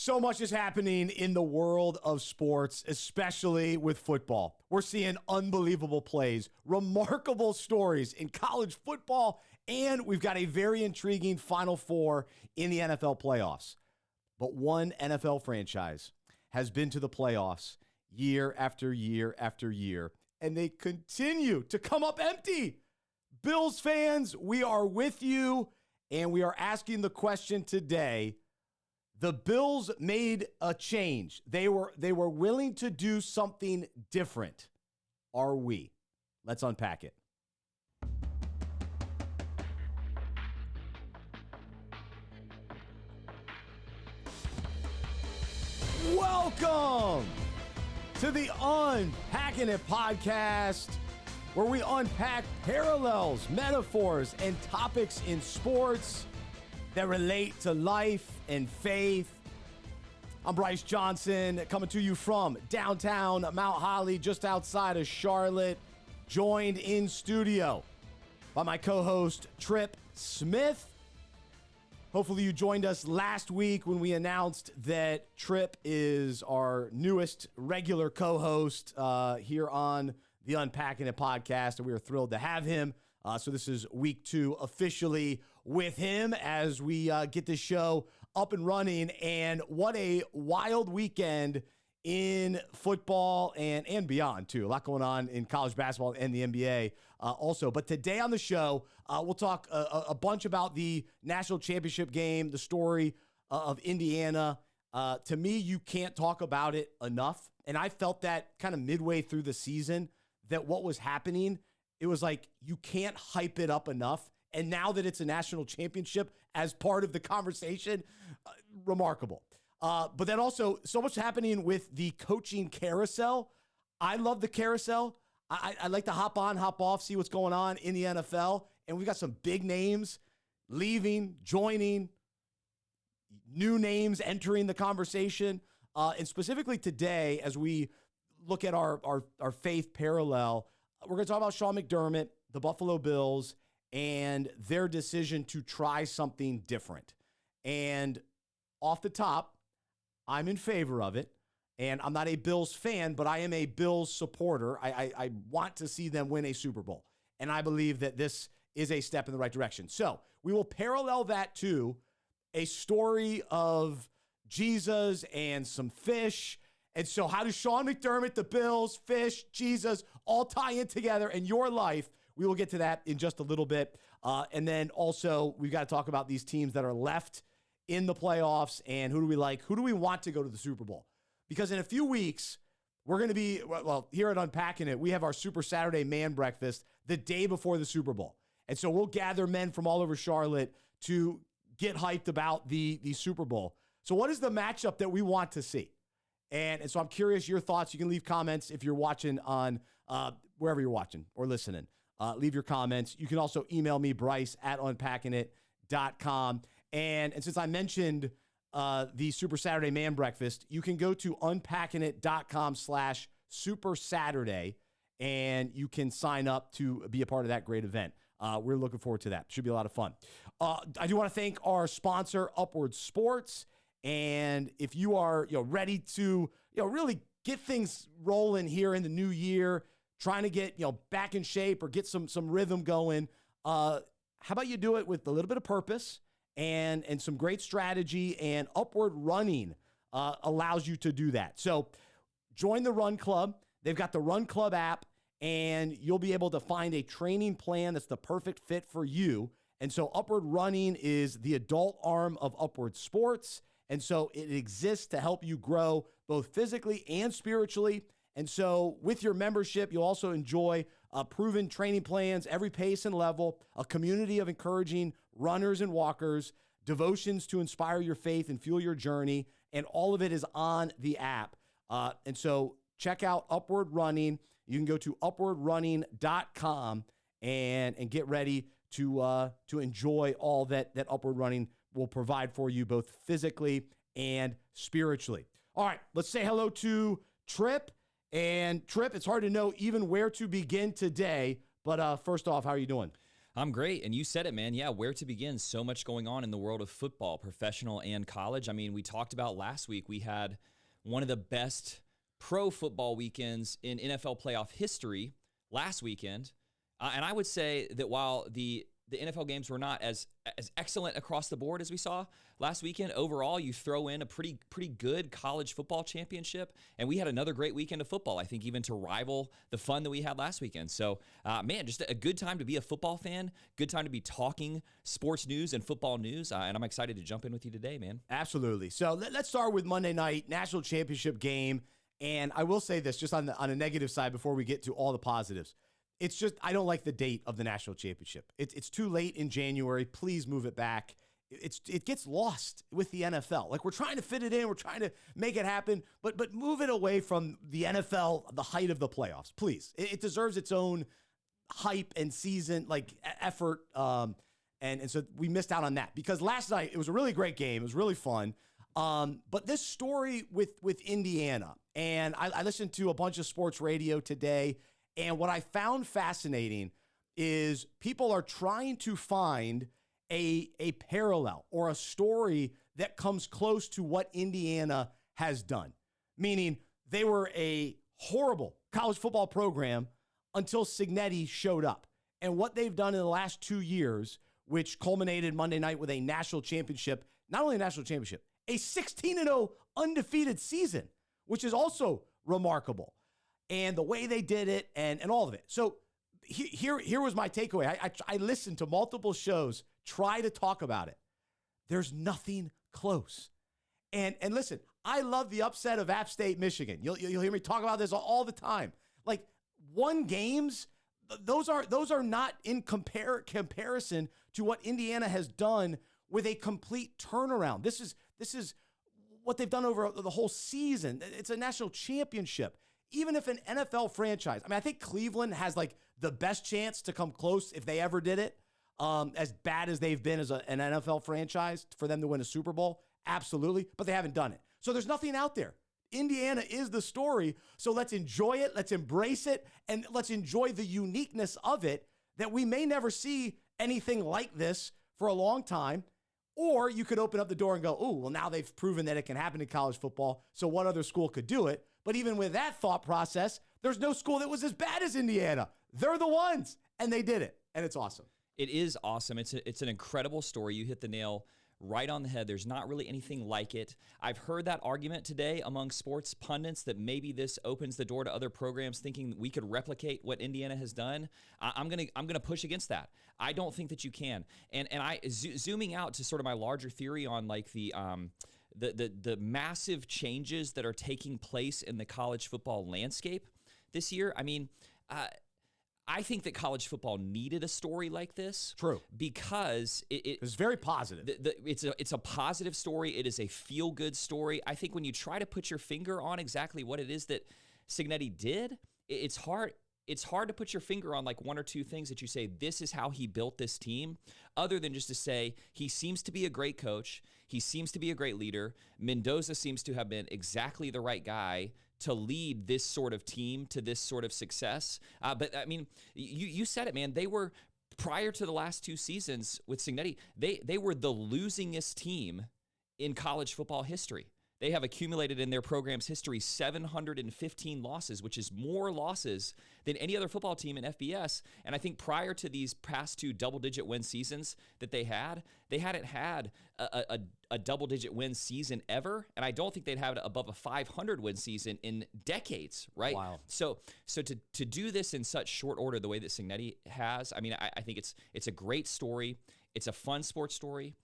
So much is happening in the world of sports, especially with football. We're seeing unbelievable plays, remarkable stories in college football, and we've got a very intriguing Final Four in the NFL playoffs. But one NFL franchise has been to the playoffs year after year after year, and they continue to come up empty. Bills fans, we are with you, and we are asking the question today. The Bills made a change. They were willing to do something different. Are we? Let's unpack it. Welcome to the Unpacking It podcast, where we unpack parallels, metaphors, and topics in sports that relate to life and faith. I'm Bryce Johnson, coming to you from downtown Mount Holly, just outside of Charlotte, joined in studio by my co-host, Trip Smith. Hopefully you joined us last week when we announced that Trip is our newest regular co-host here on the Unpacking It podcast, and we are thrilled to have him. So this is week 2 officially with him as we get this show up and running. And what a wild weekend in football and beyond, too. A lot going on in college basketball and the NBA also. But today on the show, we'll talk a bunch about the national championship game, the story of Indiana. To me, you can't talk about it enough. And I felt that kind of midway through the season, that what was happening, it was like you can't hype it up enough. And now that it's a national championship as part of the conversation, remarkable. But then also so much happening with the coaching carousel. I love the carousel. I like to hop on, hop off, see what's going on in the NFL. And we've got some big names leaving, joining, new names entering the conversation. And specifically today, as we look at our faith parallel, we're going to talk about Sean McDermott, the Buffalo Bills, and their decision to try something different. And off the top, I'm in favor of it. And I'm not a Bills fan, but I am a Bills supporter. I want to see them win a Super Bowl. And I believe that this is a step in the right direction. So we will parallel that to a story of Jesus and some fish. And so how does Sean McDermott, the Bills, fish, Jesus, all tie in together in your life? We will get to that in just a little bit. And then also, we've got to talk about these teams that are left in the playoffs and who do we like? Who do we want to go to the Super Bowl? Because in a few weeks, we're going to be, well, here at Unpacking It, we have our Super Saturday Man Breakfast the day before the Super Bowl. And so we'll gather men from all over Charlotte to get hyped about the Super Bowl. So what is the matchup that we want to see? And so I'm curious your thoughts. You can leave comments if you're watching on wherever you're watching or listening. Leave your comments. You can also email me, Bryce, at unpackingit.com. And since I mentioned the Super Saturday Man Breakfast, you can go to unpackingit.com/Super Saturday, and you can sign up to be a part of that great event. We're looking forward to that. Should be a lot of fun. I do want to thank our sponsor, Upward Sports. And if you are ready to really get things rolling here in the new year, trying to get back in shape or get some rhythm going, how about you do it with a little bit of purpose and some great strategy, and Upward Running allows you to do that. So join the Run Club. They've got the Run Club app, and you'll be able to find a training plan that's the perfect fit for you. And so Upward Running is the adult arm of Upward Sports. And so it exists to help you grow both physically and spiritually. And so with your membership, you'll also enjoy proven training plans, every pace and level, a community of encouraging runners and walkers, devotions to inspire your faith and fuel your journey. And all of it is on the app. And so check out Upward Running. You can go to upwardrunning.com and get ready to enjoy all that Upward Running will provide for you both physically and spiritually. All right, let's say hello to Trip. And Trip, it's hard to know even where to begin today, but first off, how are you doing? I'm great. And you said it, man. Yeah, where to begin? So much going on in the world of football, professional and college. I mean, we talked about last week, we had one of the best pro football weekends in NFL playoff history last weekend. And I would say that while the NFL games were not as excellent across the board as we saw last weekend, overall, you throw in a pretty good college football championship, and we had another great weekend of football, I think, even to rival the fun that we had last weekend. So, man, just a good time to be a football fan, good time to be talking sports news and football news, and I'm excited to jump in with you today, man. Absolutely. So let's start with Monday night, national championship game, and I will say this, just on a negative side before we get to all the positives. It's just, I don't like the date of the national championship. It's too late in January. Please move it back. It gets lost with the NFL. Like, we're trying to fit it in. We're trying to make it happen, but move it away from the NFL, the height of the playoffs, please. It deserves its own hype and season, like, effort. And so we missed out on that because last night it was a really great game. It was really fun. But this story with Indiana, and I listened to a bunch of sports radio today. And what I found fascinating is people are trying to find a parallel or a story that comes close to what Indiana has done. Meaning they were a horrible college football program until Cignetti showed up. And what they've done in the last 2 years, which culminated Monday night with a national championship, not only a national championship, a 16-0 undefeated season, which is also remarkable. And the way they did it and all of it. So here was my takeaway. I listened to multiple shows try to talk about it. There's nothing close. And listen, I love the upset of App State, Michigan. You'll hear me talk about this all the time. Like, one games, those are not in comparison to what Indiana has done with a complete turnaround. This is what they've done over the whole season. It's a national championship. Even if an NFL franchise, I mean, I think Cleveland has like the best chance to come close if they ever did it, as bad as they've been as an NFL franchise for them to win a Super Bowl. Absolutely. But they haven't done it. So there's nothing out there. Indiana is the story. So let's enjoy it. Let's embrace it. And let's enjoy the uniqueness of it, that we may never see anything like this for a long time. Or you could open up the door and go, oh, well, now they've proven that it can happen in college football. So what other school could do it? But even with that thought process, there's no school that was as bad as Indiana. They're the ones, and they did it, and it's awesome. It is awesome. It's an incredible story. You hit the nail right on the head. There's not really anything like it. I've heard that argument today among sports pundits that maybe this opens the door to other programs thinking we could replicate what Indiana has done. I'm gonna push against that. I don't think that you can. And I zooming out to sort of my larger theory on like the massive changes that are taking place in the college football landscape this year. I mean, I think that college football needed a story like this. True. Because it's very positive. It's a positive story. It is a feel-good story. I think when you try to put your finger on exactly what it is that Cignetti did, it's hard. It's hard to put your finger on like one or two things that you say, this is how he built this team, other than just to say, he seems to be a great coach. He seems to be a great leader. Mendoza seems to have been exactly the right guy to lead this sort of team to this sort of success. But I mean, you said it, man. They were, prior to the last two seasons with Cignetti, they were the losingest team in college football history. They have accumulated in their program's history 715 losses, which is more losses than any other football team in FBS. And I think prior to these past two double-digit win seasons that they hadn't had a double-digit win season ever. And I don't think they'd have it above a 500 win season in decades, right? Wow. So to do this in such short order, the way that Cignetti has, I mean, I think it's a great story. It's a fun sports story.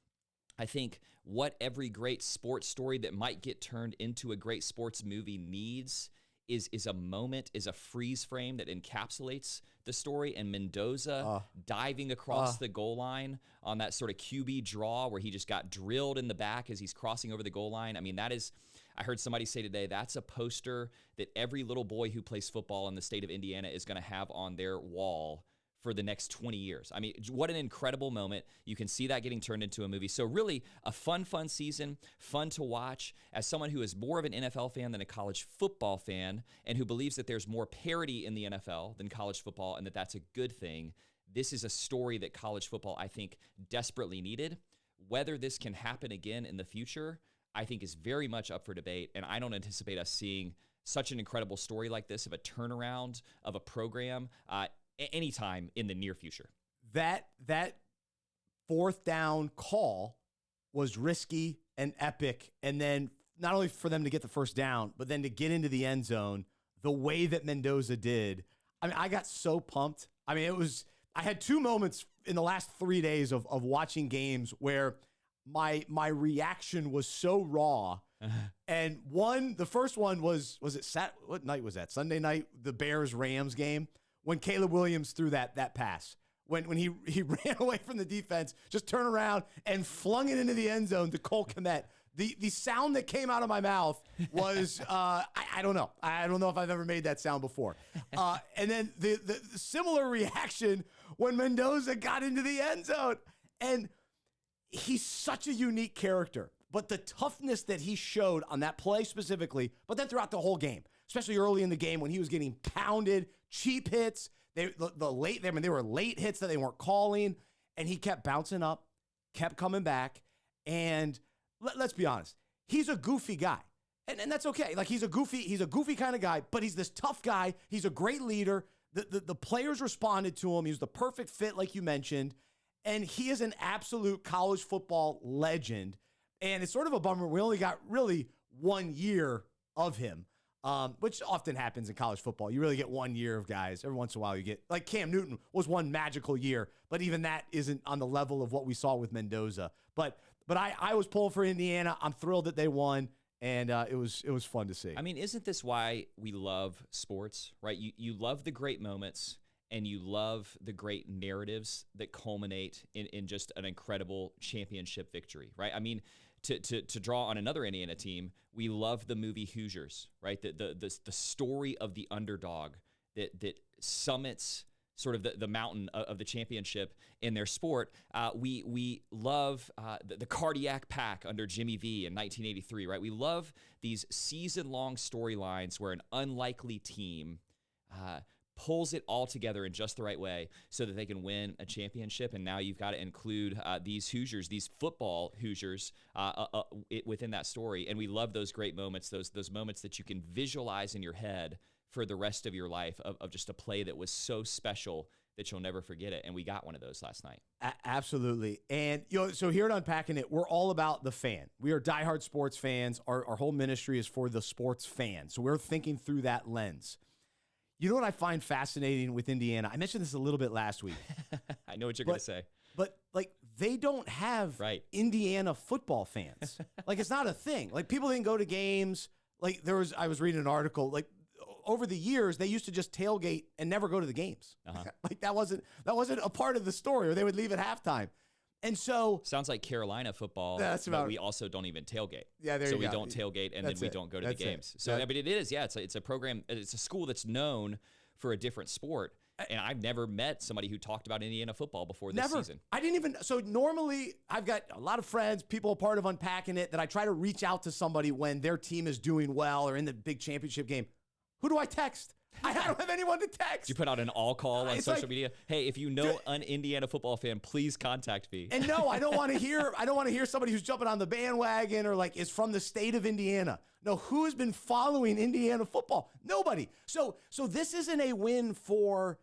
I think what every great sports story that might get turned into a great sports movie needs is a moment, is a freeze frame that encapsulates the story. And Mendoza diving across the goal line on that sort of QB draw where he just got drilled in the back as he's crossing over the goal line. I mean, that is, I heard somebody say today, that's a poster that every little boy who plays football in the state of Indiana is going to have on their wall for the next 20 years. I mean, what an incredible moment. You can see that getting turned into a movie. So really a fun season, fun to watch. As someone who is more of an NFL fan than a college football fan and who believes that there's more parity in the NFL than college football and that that's a good thing, this is a story that college football, I think, desperately needed. Whether this can happen again in the future, I think is very much up for debate, and I don't anticipate us seeing such an incredible story like this of a turnaround of a program anytime in the near future. That fourth down call was risky and epic, and then not only for them to get the first down, but then to get into the end zone the way that Mendoza did. I mean, I got so pumped. I mean, I had two moments in the last 3 days of watching games where my reaction was so raw. And the first one was it what night was that? Sunday night, the Bears-Rams game, when Caleb Williams threw that pass. When he ran away from the defense, just turned around and flung it into the end zone to Cole Kmet. The sound that came out of my mouth was, I don't know. I don't know if I've ever made that sound before. And then the similar reaction when Mendoza got into the end zone. And he's such a unique character. But the toughness that he showed on that play specifically, but then throughout the whole game, especially early in the game when he was getting pounded, cheap hits, they were late hits that they weren't calling, and he kept bouncing up, kept coming back, and let's be honest, he's a goofy guy, and that's okay. Like he's a goofy kind of guy, but he's this tough guy. He's a great leader. The players responded to him. He was the perfect fit, like you mentioned, and he is an absolute college football legend. And it's sort of a bummer. We only got really 1 year of him, which often happens in college football. You really get 1 year of guys. Every once in a while you get, like Cam Newton was one magical year, but even that isn't on the level of what we saw with Mendoza. But I was pulling for Indiana. I'm thrilled that they won, and it was fun to see. I mean, isn't this why we love sports, right? You love the great moments, and you love the great narratives that culminate in just an incredible championship victory, right? I mean, to draw on another Indiana team, we love the movie Hoosiers, right? The story of the underdog that summits sort of the mountain of the championship in their sport. We love the cardiac pack under Jimmy V in 1983, right? We love these season-long storylines where an unlikely team pulls it all together in just the right way so that they can win a championship. And now you've got to include these Hoosiers, these football Hoosiers within that story. And we love those great moments, those moments that you can visualize in your head for the rest of your life of just a play that was so special that you'll never forget it. And we got one of those last night. Absolutely. And so here at Unpacking It, we're all about the fan. We are diehard sports fans. Our whole ministry is for the sports fan. So we're thinking through that lens. You know what I find fascinating with Indiana? I mentioned this a little bit last week. I know what you're going to say. But, like, they don't have Indiana football fans. Like, it's not a thing. Like, people didn't go to games. Like, I was reading an article, like, over the years, they used to just tailgate and never go to the games. Like, that wasn't a part of the story, or they would leave at halftime. And so sounds like Carolina football, but we also don't even tailgate. Yeah, there so you we go. don't tailgate, and then we don't go to the games. So, I mean, it is, it's a program, it's a school that's known for a different sport. And I've never met somebody who talked about Indiana football before this season. I didn't even. So normally, I've got a lot of friends, people a part of Unpacking It, that I try to reach out to somebody when their team is doing well or in the big championship game. Who do I text? I don't have anyone to text. You put out an all call on social media. Hey, if you know an Indiana football fan, please contact me. And no, I don't want to hear somebody who's jumping on the bandwagon or like is from the state of Indiana. No, who has been following Indiana football? Nobody. So this isn't a win for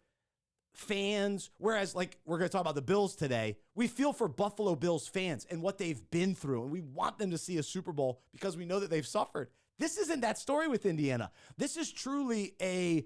fans, whereas like we're going to talk about the Bills today. We feel for Buffalo Bills fans and what they've been through, and we want them to see a Super Bowl because we know that they've suffered. This isn't that story with Indiana. This is truly a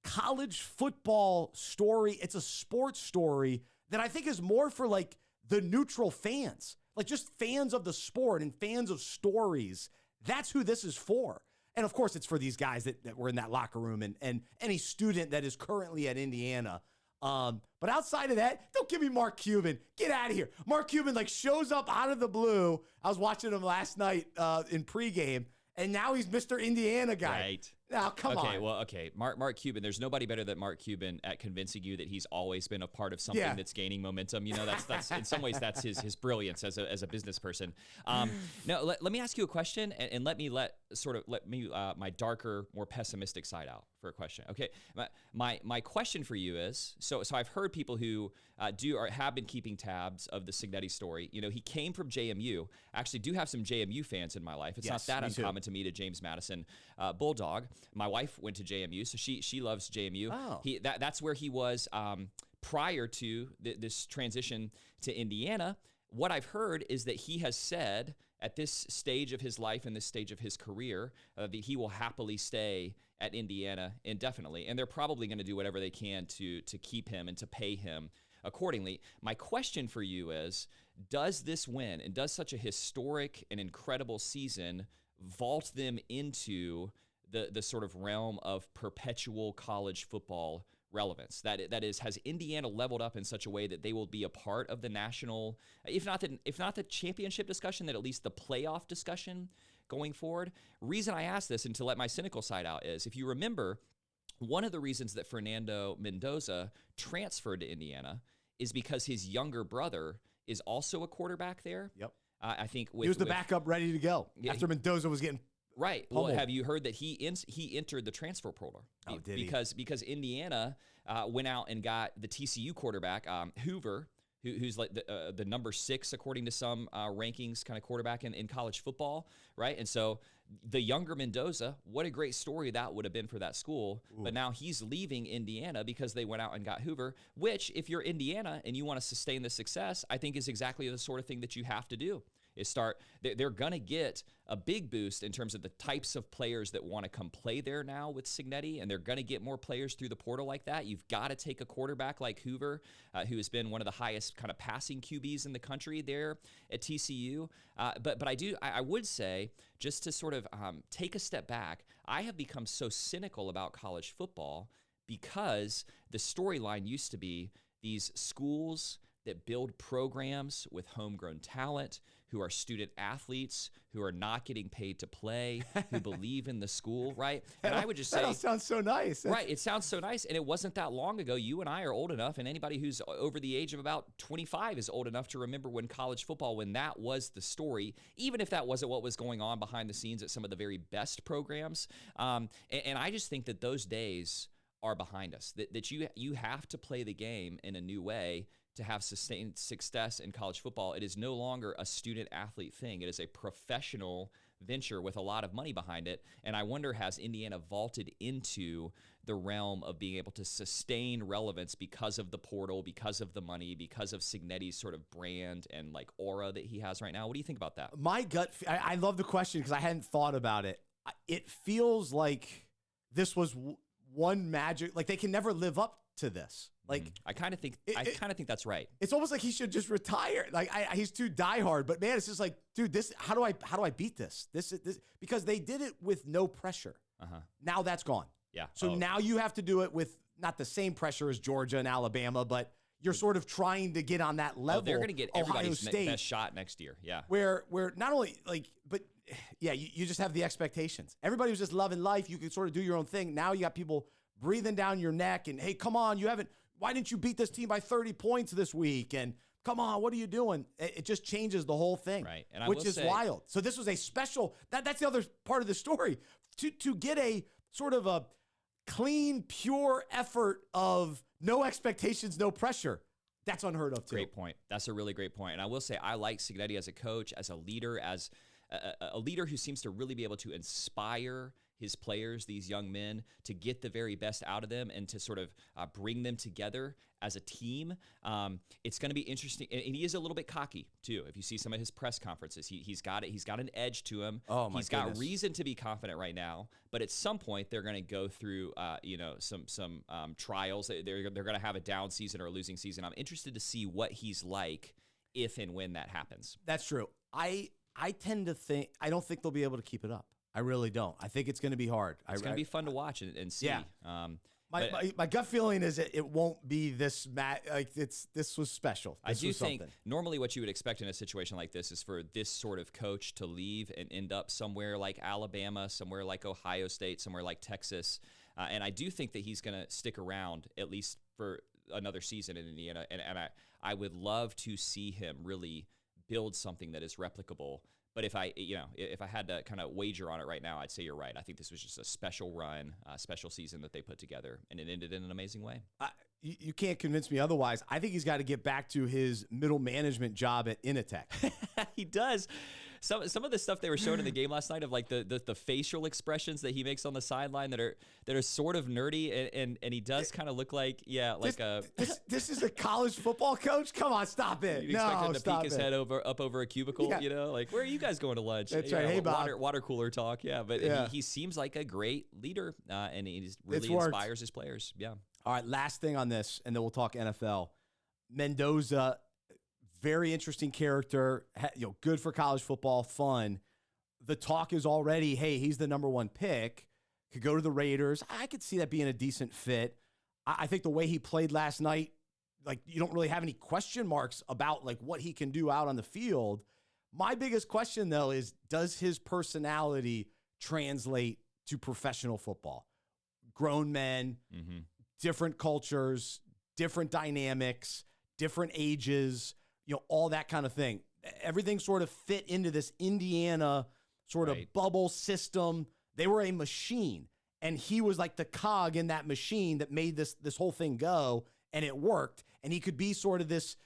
college football story. It's a sports story that I think is more for like the neutral fans, like just fans of the sport and fans of stories. That's who this is for. And of course, it's for these guys that were in that locker room and any student that is currently at Indiana. But outside of that, don't give me Mark Cuban. Get out of here. Mark Cuban like shows up out of the blue. I was watching him last night in pregame. And now he's Mr. Indiana guy. Right. Now, come on. Okay. Mark Cuban. There's nobody better than Mark Cuban at convincing you that he's always been a part of something that's gaining momentum. You know, that's in some ways that's his brilliance as a business person. Now, let me ask you a question, and let me my darker, more pessimistic side out for a question. Okay, my question for you is so I've heard people who have been keeping tabs of the Cignetti story. You know, he came from JMU. I actually do have some JMU fans in my life. It's not that uncommon to meet a James Madison Bulldog. My wife went to JMU, so she loves JMU. Oh. That's where he was prior to this transition to Indiana. What I've heard is that he has said at this stage of his life and this stage of his career that he will happily stay at Indiana indefinitely, and they're probably going to do whatever they can to keep him and to pay him accordingly. My question for you is, does this win and does such a historic and incredible season vault them into the sort of realm of perpetual college football relevance? That is, has Indiana leveled up in such a way that they will be a part of the national, if not the championship discussion, that at least the playoff discussion going forward? Reason I ask this, and to let my cynical side out, is if you remember, one of the reasons that Fernando Mendoza transferred to Indiana is because his younger brother is also a quarterback there. Yep. I think he was the backup ready to go after Mendoza was getting right. pummeled. Well, have you heard that he entered the transfer portal? Oh, did because Indiana went out and got the TCU quarterback Hoover, who's like the number 6 according to some rankings kind of quarterback in college football, right? And so the younger Mendoza, what a great story that would have been for that school. Ooh. But now he's leaving Indiana because they went out and got Hoover, which if you're Indiana and you want to sustain the success, I think is exactly the sort of thing that you have to do. They're going to get a big boost in terms of the types of players that want to come play there now with Cignetti, and they're going to get more players through the portal like that. You've got to take a quarterback like Hoover, who has been one of the highest kind of passing QBs in the country there at TCU. But I would say, just to sort of take a step back, I have become so cynical about college football because the storyline used to be these schools that build programs with homegrown talent, who are student athletes, who are not getting paid to play, who believe in the school, right? And I would just say— That sounds so nice. Right, it sounds so nice, and it wasn't that long ago. You and I are old enough, and anybody who's over the age of about 25 is old enough to remember when college football, when that was the story, even if that wasn't what was going on behind the scenes at some of the very best programs. And I just think that those days are behind us, that you have to play the game in a new way to have sustained success in college football. It is no longer a student-athlete thing. It is a professional venture with a lot of money behind it. And I wonder, has Indiana vaulted into the realm of being able to sustain relevance because of the portal, because of the money, because of Cignetti's sort of brand and like aura that he has right now? What do you think about that? My gut, I love the question because I hadn't thought about it. It feels like this was one magic, like they can never live up to this. Like I kind of think that's right. It's almost like he should just retire. Like he's too diehard. But man, it's just like, dude, this. How do I beat this? This because they did it with no pressure. Now that's gone. Yeah. So now you have to do it with not the same pressure as Georgia and Alabama, but you're sort of trying to get on that level. They're going to get everybody's best shot next year. Yeah. Where not only like, but yeah, you just have the expectations. Everybody was just loving life. You could sort of do your own thing. Now you got people breathing down your neck and, hey, come on, why didn't you beat this team by 30 points this week? And come on, what are you doing? It just changes the whole thing, right? And which is wild. So this was a special, that's the other part of the story. To get a sort of a clean, pure effort of no expectations, no pressure, that's unheard of too. Great point. That's a really great point. And I will say, I like Cignetti as a coach, as a leader, as a leader who seems to really be able to inspire his players, these young men, to get the very best out of them and to sort of bring them together as a team. It's going to be interesting. And he is a little bit cocky too. If you see some of his press conferences, he's got it. He's got an edge to him. Oh my He's goodness. got reason to be confident right now, but at some point they're going to go through, some trials. They're going to have a down season or a losing season. I'm interested to see what he's like if and when that happens. That's true. I tend to think, I don't think they'll be able to keep it up. I really don't. I think it's going to be hard. It's going to be fun to watch and see. Yeah. My gut feeling is it won't be this this was special. I do think normally what you would expect in a situation like this is for this sort of coach to leave and end up somewhere like Alabama, somewhere like Ohio State, somewhere like Texas. And I do think that he's going to stick around at least for another season in Indiana. And I would love to see him really build something that is replicable. But if I had to kind of wager on it right now, I'd say you're right. I think this was just a special run, special season that they put together, and it ended in an amazing way. You can't convince me otherwise. I think he's got to get back to his middle management job at Initech. He does. Some of the stuff they were showing in the game last night of like the facial expressions that he makes on the sideline that are sort of nerdy, and he does kind of look like this is a college football coach. Come on, stop it! You'd expect him to peek his head up over a cubicle, like where are you guys going to lunch? That's right. Hey, Bob. Water cooler talk, But he seems like a great leader, and he really inspires his players. Yeah. All right, last thing on this, and then we'll talk NFL. Mendoza, very interesting character, good for college football, fun. The talk is already, hey, he's the number one pick, could go to the Raiders. I could see that being a decent fit. I think the way he played last night, like you don't really have any question marks about like what he can do out on the field. My biggest question, though, is does his personality translate to professional football? Grown men, different cultures, different dynamics, different ages, all that kind of thing. Everything sort of fit into this Indiana sort of bubble system. They were a machine, and he was like the cog in that machine that made this whole thing go, and it worked. And he could be sort of this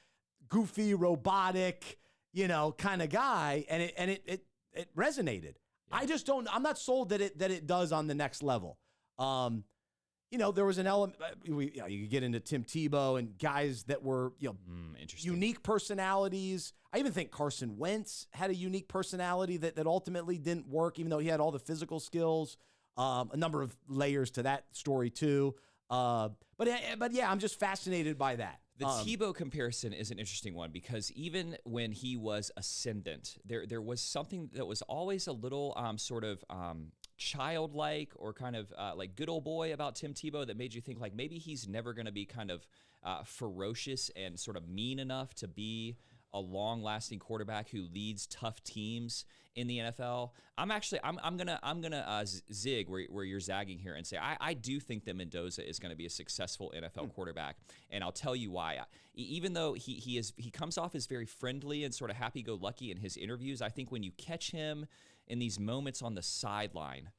goofy, robotic, kind of guy, and it resonated. Yeah. I'm not sold that it does on the next level. There was an element, you could get into Tim Tebow and guys that were, unique personalities. I even think Carson Wentz had a unique personality that ultimately didn't work, even though he had all the physical skills. A number of layers to that story too. But yeah, I'm just fascinated by that. The Tebow comparison is an interesting one because even when he was ascendant, there was something that was always a little childlike or kind of like good old boy about Tim Tebow that made you think like maybe he's never going to be kind of ferocious and sort of mean enough to be a long-lasting quarterback who leads tough teams in the NFL. I'm gonna zig where you're zagging here and say I do think that Mendoza is going to be a successful NFL quarterback, and I'll tell you why. Even though he comes off as very friendly and sort of happy-go-lucky in his interviews, I think when you catch him in these moments on the sideline,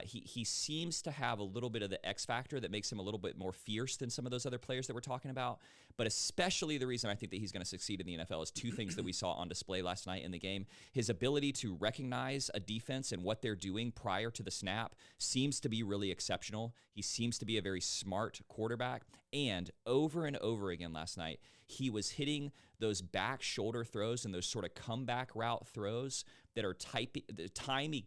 he seems to have a little bit of the X factor that makes him a little bit more fierce than some of those other players that we're talking about. But especially the reason I think that he's going to succeed in the NFL is two things that we saw on display last night in the game. His ability to recognize a defense and what they're doing prior to the snap seems to be really exceptional. He seems to be a very smart quarterback. And over again last night, he was hitting those back shoulder throws and those sort of comeback route throws that are timing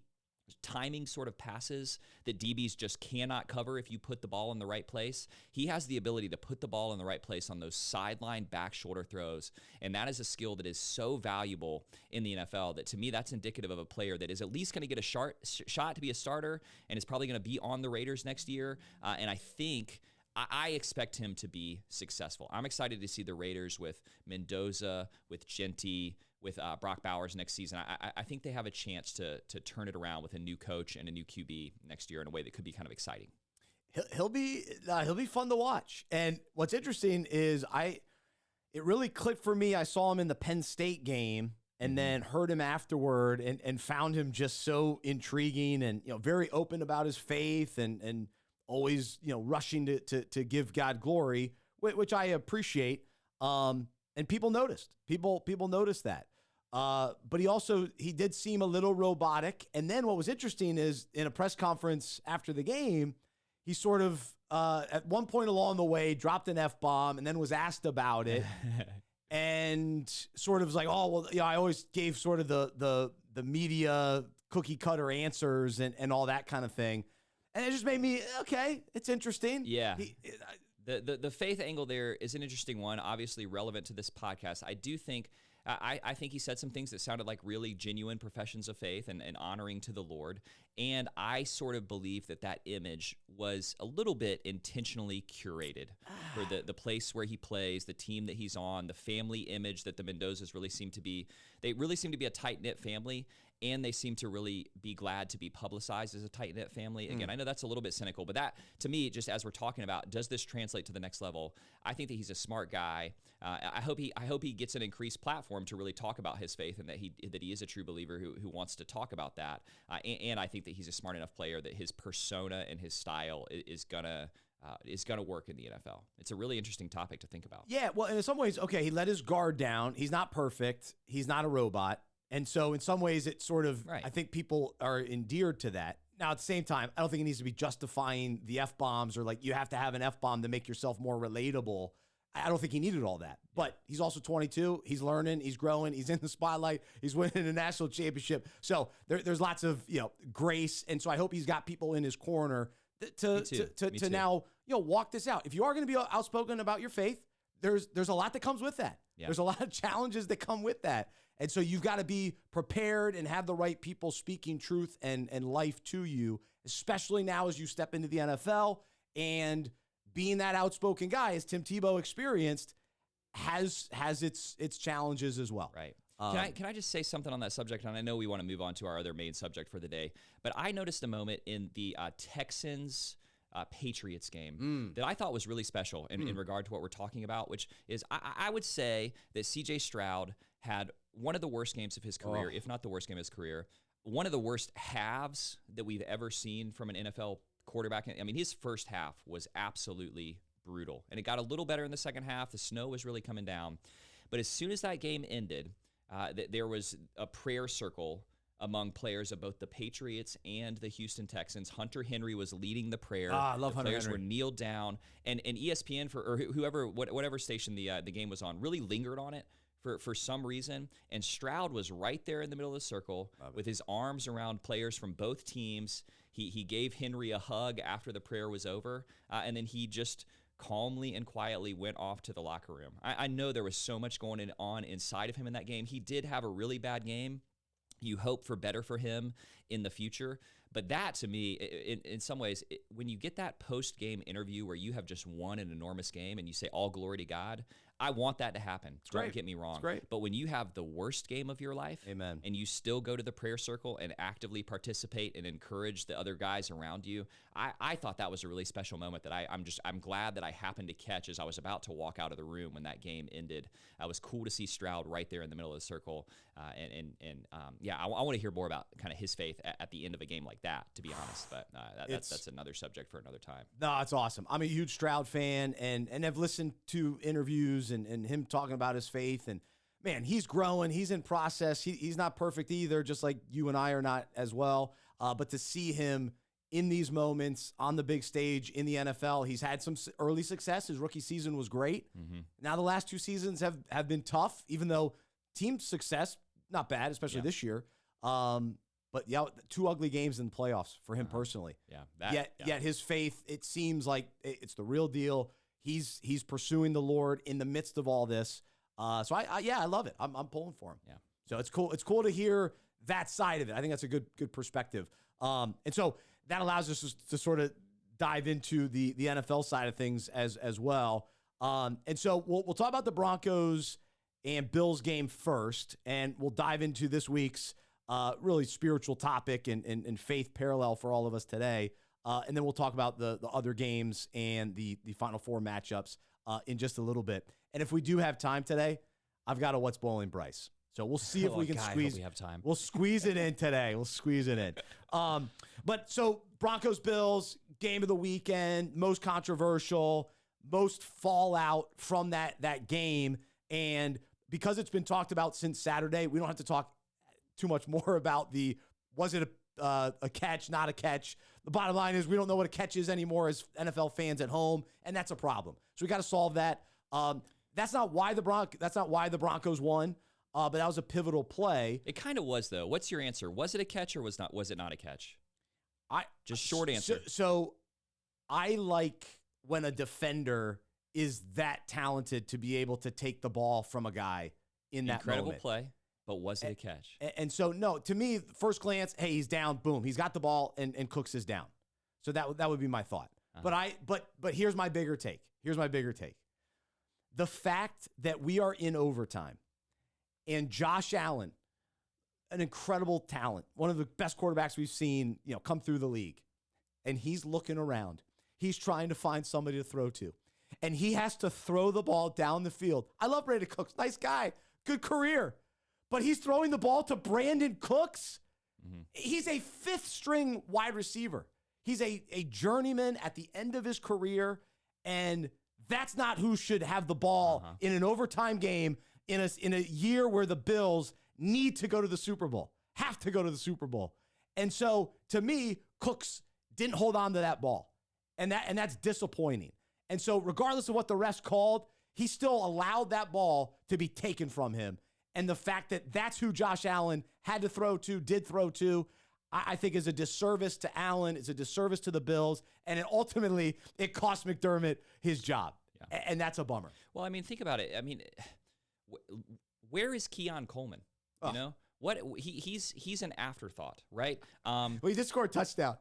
sort of passes that DBs just cannot cover if you put the ball in the right place. He has the ability to put the ball in the right place on those sideline back shoulder throws, and that is a skill that is so valuable in the NFL that to me that's indicative of a player that is at least going to get a shot to be a starter and is probably going to be on the Raiders next year, and I expect him to be successful. I'm excited to see the Raiders with Mendoza, with Genty, with Brock Bowers next season. I think they have a chance to turn it around with a new coach and a new QB next year in a way that could be kind of exciting. He'll be fun to watch. And what's interesting is it really clicked for me. I saw him in the Penn State game and then heard him afterward and found him just so intriguing and very open about his faith and always rushing to give God glory, which I appreciate. And people noticed. People noticed that. But he did seem a little robotic. And then what was interesting is in a press conference after the game, he sort of at one point along the way dropped an F-bomb and then was asked about it. And sort of was like, oh, well, I always gave sort of the media cookie cutter answers and all that kind of thing. And it just made me, okay, it's interesting. Yeah. The faith angle there is an interesting one, obviously relevant to this podcast. I do think I think he said some things that sounded like really genuine professions of faith and honoring to the Lord. And I sort of believe that image was a little bit intentionally curated for the place where he plays, the team that he's on, the family image that the Mendozas really seem to be. They really seem to be a tight-knit family, and they seem to really be glad to be publicized as a tight-knit family. Again, I know that's a little bit cynical, but that, to me, just as we're talking about, does this translate to the next level? I think that he's a smart guy. I hope he gets an increased platform to really talk about his faith, and that he is a true believer who wants to talk about that. And I think that he's a smart enough player that his persona and his style is gonna work in the NFL. It's a really interesting topic to think about. Yeah, well, in some ways, okay, he let his guard down. He's not perfect. He's not a robot. And so in some ways, it sort of, Right. I think people are endeared to that. Now, at the same time, I don't think it needs to be justifying the F-bombs or like you have to have an F-bomb to make yourself more relatable. I don't think he needed all that. But he's also 22. He's learning. He's growing. He's in the spotlight. He's winning a national championship. So there's lots of grace. And so I hope he's got people in his corner to now walk this out. If you are going to be outspoken about your faith, there's a lot that comes with that. Yeah. There's a lot of challenges that come with that. And so you've got to be prepared and have the right people speaking truth and life to you, especially now as you step into the NFL. And being that outspoken guy, as Tim Tebow experienced, has its challenges as well. Right. Can I just say something on that subject? And I know we want to move on to our other main subject for the day, but I noticed a moment in the Texans Patriots game that I thought was really special in regard to what we're talking about, which is I would say that C.J. Stroud had one of the worst games of his career, if not the worst game of his career, one of the worst halves that we've ever seen from an NFL quarterback. I mean, his first half was absolutely brutal, and it got a little better in the second half. The snow was really coming down. But as soon as that game ended, there was a prayer circle among players of both the Patriots and the Houston Texans. Hunter Henry was leading the prayer. I love Hunter Players Henry. were kneeled down, and ESPN or whatever station the game was on really lingered on it for some reason. And Stroud was right there in the middle of the circle with his arms around players from both teams. He gave Henry a hug after the prayer was over, and then he just calmly and quietly went off to the locker room. I know there was so much going on inside of him in that game. He did have a really bad game. You hope for better for him in the future. But that, to me, in some ways, when you get that post-game interview where you have just won an enormous game and you say, all glory to God, I want that to happen. Don't get me wrong. It's great. But when you have the worst game of your life, Amen, and you still go to the prayer circle and actively participate and encourage the other guys around you, I thought that was a really special moment that I'm glad that I happened to catch as I was about to walk out of the room when that game ended. It was cool to see Stroud right there in the middle of the circle. I want to hear more about kind of his faith at the end of a game like that, to be honest. But that's another subject for another time. No, it's awesome. I'm a huge Stroud fan and have listened to interviews and him talking about his faith. And, man, he's growing. He's in process. He's not perfect either, just like you and I are not as well. But to see him in these moments on the big stage in the NFL, he's had some early success. His rookie season was great. Mm-hmm. Now the last two seasons have been tough, even though team success, not bad, especially this year. But yeah, 2 ugly games in the playoffs for him personally. Yeah. Yet his faith, it seems like it's the real deal. He's pursuing the Lord in the midst of all this. So I love it. I'm pulling for him. Yeah. So it's cool. It's cool to hear that side of it. I think that's a good perspective. And so that allows us to sort of dive into the NFL side of things as well. And so we'll talk about the Broncos and Bills game first, and we'll dive into this week's really spiritual topic and faith parallel for all of us today. And then we'll talk about the other games and the Final Four matchups in just a little bit. And if we do have time today, I've got a What's Bowling Bryce. So we'll see if we can squeeze. We have time. We'll squeeze it in today. We'll squeeze it in. But so Broncos Bills game of the weekend, most controversial, most fallout from that game, and because it's been talked about since Saturday, we don't have to talk too much more about was it a catch, not a catch. The bottom line is we don't know what a catch is anymore as NFL fans at home, and that's a problem. So we got to solve that. That's not why the Broncos won. But that was a pivotal play. It kind of was, though. What's your answer? Was it a catch or was it not a catch? Just short answer. So I like when a defender is that talented to be able to take the ball from a guy in that Incredible moment. play, but was it a catch? And so, no, to me, first glance, hey, he's down, boom. He's got the ball, and Cooks is down. So that would be my thought. But here's my bigger take. The fact that we are in overtime and Josh Allen, an incredible talent, one of the best quarterbacks we've seen, come through the league, and he's looking around. He's trying to find somebody to throw to, and he has to throw the ball down the field. I love Brandon Cooks. Nice guy. Good career. But he's throwing the ball to Brandon Cooks. Mm-hmm. He's a fifth-string wide receiver. He's a journeyman at the end of his career, and that's not who should have the ball in an overtime game in a year where the Bills need to go to the Super Bowl, have to go to the Super Bowl. And so, to me, Cooks didn't hold on to that ball, and that's disappointing. And so, regardless of what the refs called, he still allowed that ball to be taken from him. And the fact that that's who Josh Allen had to throw to, did throw to, I think is a disservice to Allen. It's a disservice to the Bills. And ultimately, it cost McDermott his job. Yeah. And that's a bummer. Well, I mean, think about it. I mean, where is Keon Coleman? You know? What he's an afterthought, right? Well, he did score a touchdown.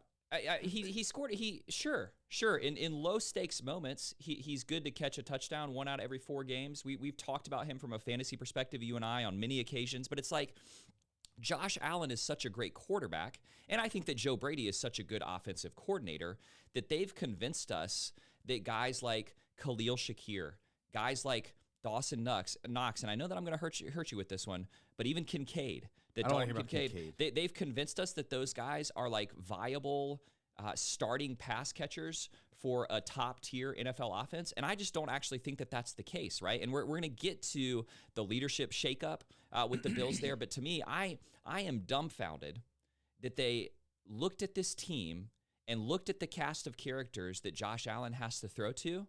He scored. Sure. In low stakes moments, he's good to catch a touchdown 1 out of every 4 games. We've talked about him from a fantasy perspective, you and I, on many occasions. But it's like Josh Allen is such a great quarterback, and I think that Joe Brady is such a good offensive coordinator that they've convinced us that guys like Khalil Shakir, guys like Dawson Knox, and I know that I'm going to hurt you with this one, but even Kincaid, they've convinced us that those guys are like viable starting pass catchers for a top-tier NFL offense, and I just don't actually think that that's the case, right? And we're going to get to the leadership shakeup with the Bills there, but to me, I am dumbfounded that they looked at this team and looked at the cast of characters that Josh Allen has to throw to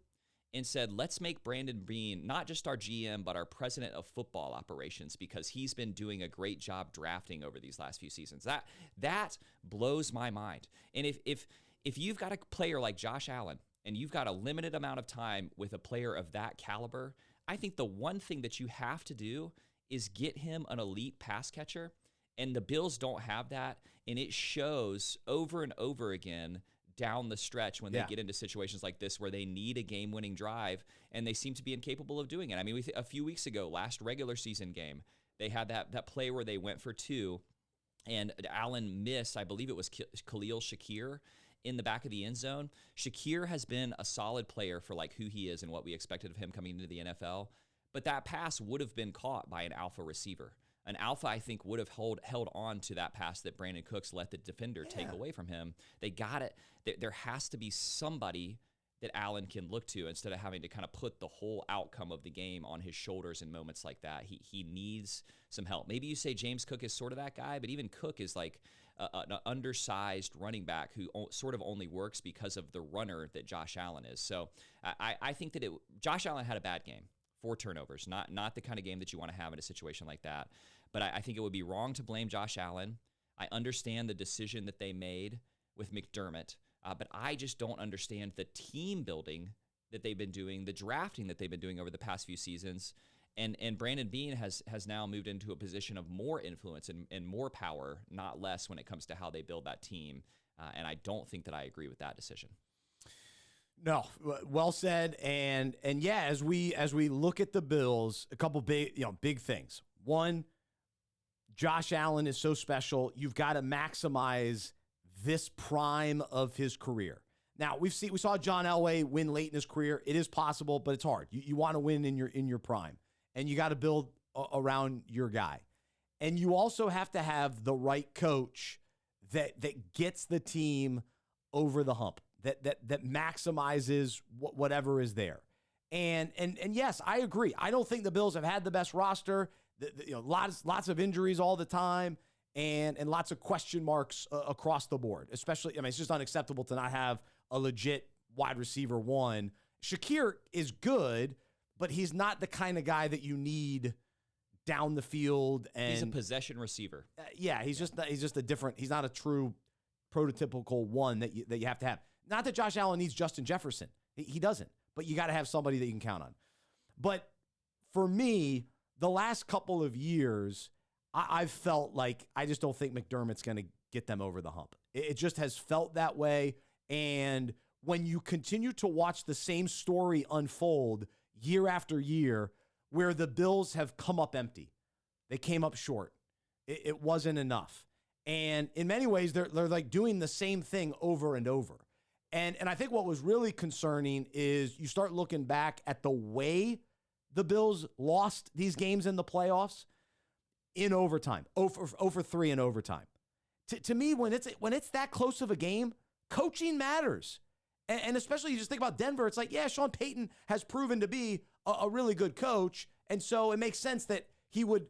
and said, let's make Brandon Beane not just our GM, but our president of football operations, because he's been doing a great job drafting over these last few seasons. That blows my mind. And if you've got a player like Josh Allen and you've got a limited amount of time with a player of that caliber, I think the one thing that you have to do is get him an elite pass catcher. And the Bills don't have that, and it shows over and over again down the stretch when they get into situations like this where they need a game-winning drive, and they seem to be incapable of doing it. I mean, a few weeks ago, last regular season game, they had that play where they went for 2, and Allen missed, I believe it was Khalil Shakir, in the back of the end zone. Shakir has been a solid player for like who he is and what we expected of him coming into the NFL, but that pass would have been caught by an alpha receiver. An alpha, I think, would have held on to that pass that Brandon Cooks let the defender take away from him. They got it. There has to be somebody that Allen can look to instead of having to kind of put the whole outcome of the game on his shoulders in moments like that. He needs some help. Maybe you say James Cook is sort of that guy, but even Cook is like an undersized running back who sort of only works because of the runner that Josh Allen is. So I think that Josh Allen had a bad game. 4 turnovers, not the kind of game that you want to have in a situation like that. But I think it would be wrong to blame Josh Allen. I understand the decision that they made with McDermott, but I just don't understand the team building that they've been doing, the drafting that they've been doing over the past few seasons. And Brandon Beane has now moved into a position of more influence and more power, not less, when it comes to how they build that team. And I don't think that I agree with that decision. No, well said. And yeah, as we look at the Bills, a couple big things. One, Josh Allen is so special. You've got to maximize this prime of his career. Now, we saw John Elway win late in his career. It is possible, but it's hard. You want to win in your prime, and you got to build around your guy. And you also have to have the right coach that gets the team over the hump, that maximizes whatever is there. And yes, I agree. I don't think the Bills have had the best roster. Lots of injuries all the time, and lots of question marks across the board. Especially, it's just unacceptable to not have a legit wide receiver 1. Shakir is good, but he's not the kind of guy that you need down the field. And he's a possession receiver. He's just a different. He's not a true prototypical one that you have to have. Not that Josh Allen needs Justin Jefferson. He doesn't. But you got to have somebody that you can count on. But for me, the last couple of years, I've felt like I just don't think McDermott's going to get them over the hump. It just has felt that way. And when you continue to watch the same story unfold year after year, where the Bills have come up empty, they came up short. It wasn't enough. And in many ways, they're like doing the same thing over and over. And I think what was really concerning is you start looking back at the way the Bills lost these games in the playoffs in overtime, 0-for-3 in overtime. To me, when it's that close of a game, coaching matters. And especially you just think about Denver, it's like, yeah, Sean Payton has proven to be a really good coach. And so it makes sense that he would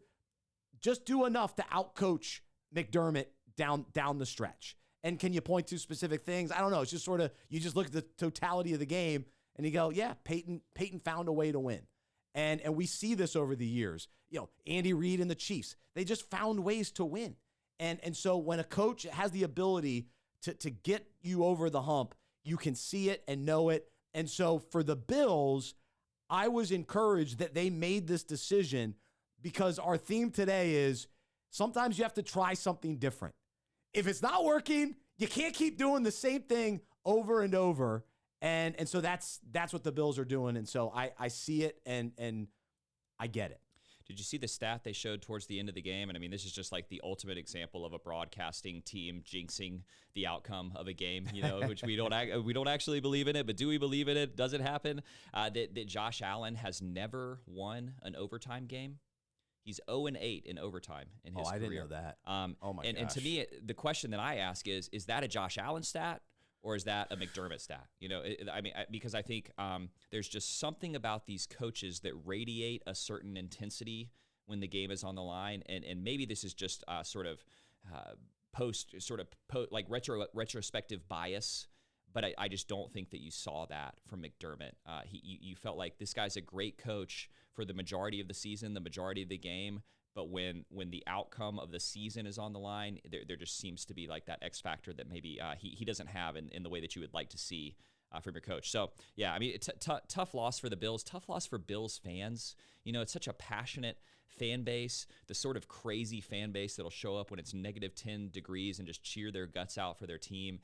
just do enough to outcoach McDermott down the stretch. And can you point to specific things? I don't know. It's just sort of, you just look at the totality of the game and you go, yeah, Payton found a way to win. And we see this over the years. You know, Andy Reid and the Chiefs, they just found ways to win. And so when a coach has the ability to get you over the hump, you can see it and know it. And so for the Bills, I was encouraged that they made this decision, because our theme today is sometimes you have to try something different. If it's not working, you can't keep doing the same thing over and over. And so that's what the Bills are doing. And so I see it and I get it. Did you see the stat they showed towards the end of the game? And I mean, this is just like the ultimate example of a broadcasting team jinxing the outcome of a game, you know, which we don't actually believe in it, but do we believe in it? Does it happen? That Josh Allen has never won an overtime game. He's 0-8 in overtime in his career. I didn't know that. Oh my gosh. And to me, the question that I ask is that a Josh Allen stat? Or is that a McDermott stat? You know, because I think there's just something about these coaches that radiate a certain intensity when the game is on the line, and maybe this is just retrospective bias, but I just don't think that you saw that from McDermott. You felt like this guy's a great coach for the majority of the season, the majority of the game. But when the outcome of the season is on the line, there just seems to be like that X factor that maybe he doesn't have in the way that you would like to see from your coach. So, yeah, I mean, it's tough loss for the Bills, tough loss for Bills fans. You know, it's such a passionate fan base, the sort of crazy fan base that'll show up when it's negative 10 degrees and just cheer their guts out for their team.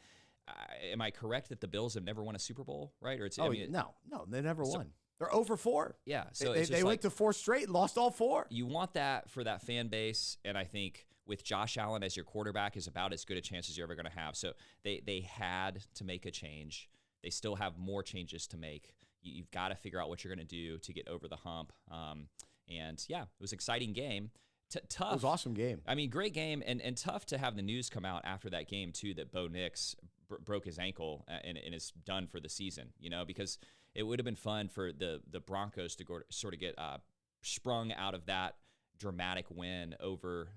Am I correct that the Bills have never won a Super Bowl, right? Or No, they never won. They're 0-for-4. Yeah. So they went to 4 straight and lost all 4. You want that for that fan base, and I think with Josh Allen as your quarterback is about as good a chance as you're ever going to have. So they had to make a change. They still have more changes to make. You've got to figure out what you're going to do to get over the hump. And, yeah, it was an exciting game. Tough. It was an awesome game. I mean, great game, and tough to have the news come out after that game, too, that Bo Nix broke his ankle and is done for the season, you know, because – it would have been fun for the Broncos to sort of get sprung out of that dramatic win over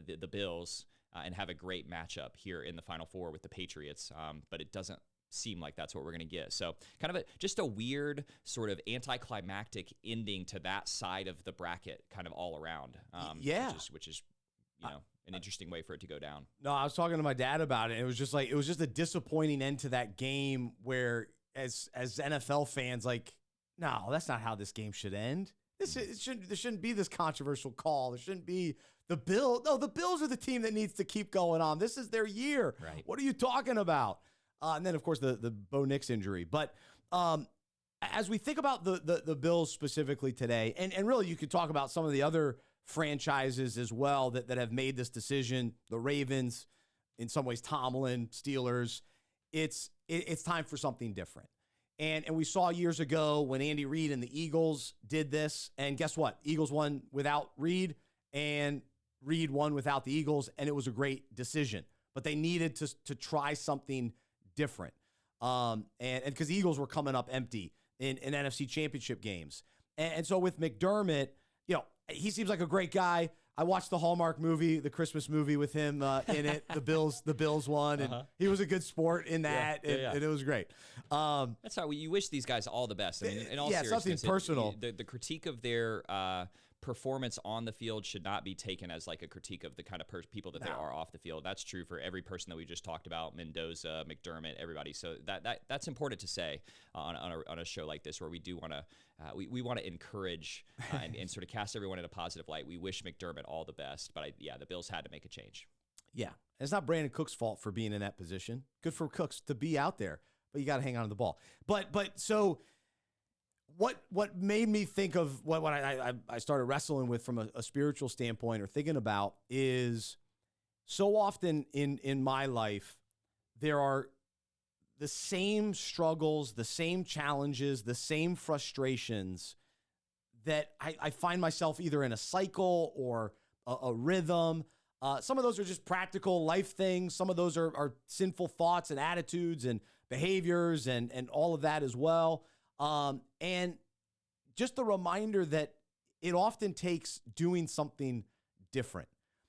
the Bills and have a great matchup here in the Final Four with the Patriots. But it doesn't seem like that's what we're going to get. So kind of just a weird sort of anticlimactic ending to that side of the bracket kind of all around. Which is you know, an interesting way for it to go down. No, I was talking to my dad about it. It was just a disappointing end to that game where as NFL fans, like, no, that's not how this game should end. There shouldn't be this controversial call. There shouldn't be the Bills. No, the Bills are the team that needs to keep going on. This is their year. Right. What are you talking about? And then, of course, the Bo Nix injury. But as we think about the Bills specifically today, and really you could talk about some of the other franchises as well that have made this decision, the Ravens, in some ways Tomlin, Steelers, it's time for something different. And we saw years ago when Andy Reid and the Eagles did this, and guess what? Eagles won without Reid, and Reid won without the Eagles, and it was a great decision. But they needed to try something different. And because the Eagles were coming up empty in NFC Championship games. And so with McDermott, you know, he seems like a great guy. I watched the Hallmark movie, the Christmas movie with him in it. The Bills won, and he was a good sport in that, and it was great. That's how you wish these guys all the best. I mean, in all seriousness, something personal. The critique of their performance on the field should not be taken as like a critique of the kind of people that they are off the field. That's true for every person that we just talked about, Mendoza, McDermott, everybody. So that's important to say on a show like this, where we do want to we want to encourage and sort of cast everyone in a positive light. We wish McDermott all the best, but the Bills had to make a change. Yeah, it's not Brandon Cook's fault for being in that position. Good for Cooks to be out there, but you got to hang on to the ball. But so what made me think of what I started wrestling with from a spiritual standpoint, or thinking about, is so often in my life there are the same struggles, the same challenges, the same frustrations that I find myself either in a cycle or a rhythm. Some of those are just practical life things. Some of those are sinful thoughts and attitudes and behaviors and all of that as well. And just the reminder that it often takes doing something different.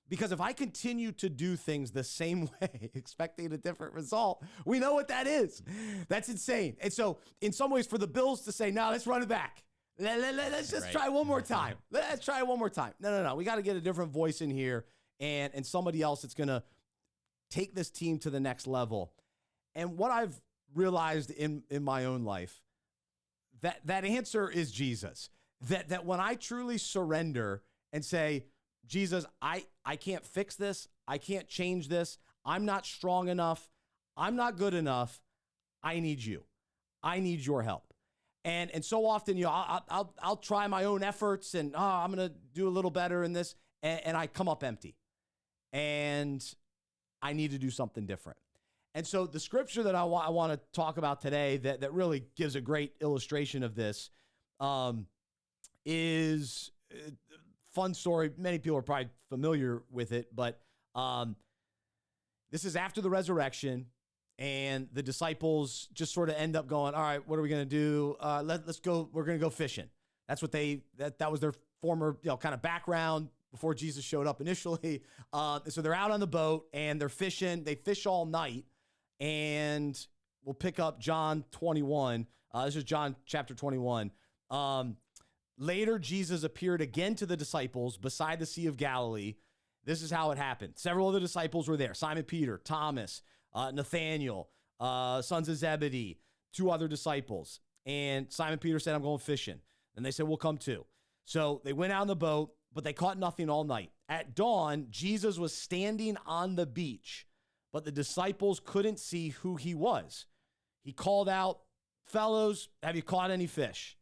Because if I continue to do things the same way, expecting a different result, we know what that is. That's insane. And so in some ways, for the Bills to say, no, let's run it back. Let's just try one more time. Let's try one more time. No. We got to get a different voice in here and somebody else that's going to take this team to the next level. And what I've realized in my own life, that answer is Jesus. That when I truly surrender and say, Jesus, I can't fix this. I can't change this. I'm not strong enough. I'm not good enough. I need you. I need your help. And so often, I'll try my own efforts and I'm going to do a little better in this. And I come up empty. And I need to do something different. And so the scripture that I want to talk about today that really gives a great illustration of this is a fun story. Many people are probably familiar with it, but this is after the resurrection, and the disciples just sort of end up going, all right, what are we going to do? Let's go. We're going to go fishing. That's what that was their former kind of background before Jesus showed up initially. So they're out on the boat and they're fishing. They fish all night. And we'll pick up John 21. This is John chapter 21. Later, Jesus appeared again to the disciples beside the Sea of Galilee. This is how it happened. Several of the disciples were there. Simon Peter, Thomas, Nathaniel, sons of Zebedee, two other disciples. And Simon Peter said, I'm going fishing. And they said, we'll come too. So they went out in the boat, but they caught nothing all night. At dawn, Jesus was standing on the beach, but the disciples couldn't see who he was. He called out, fellows, have you caught any fish?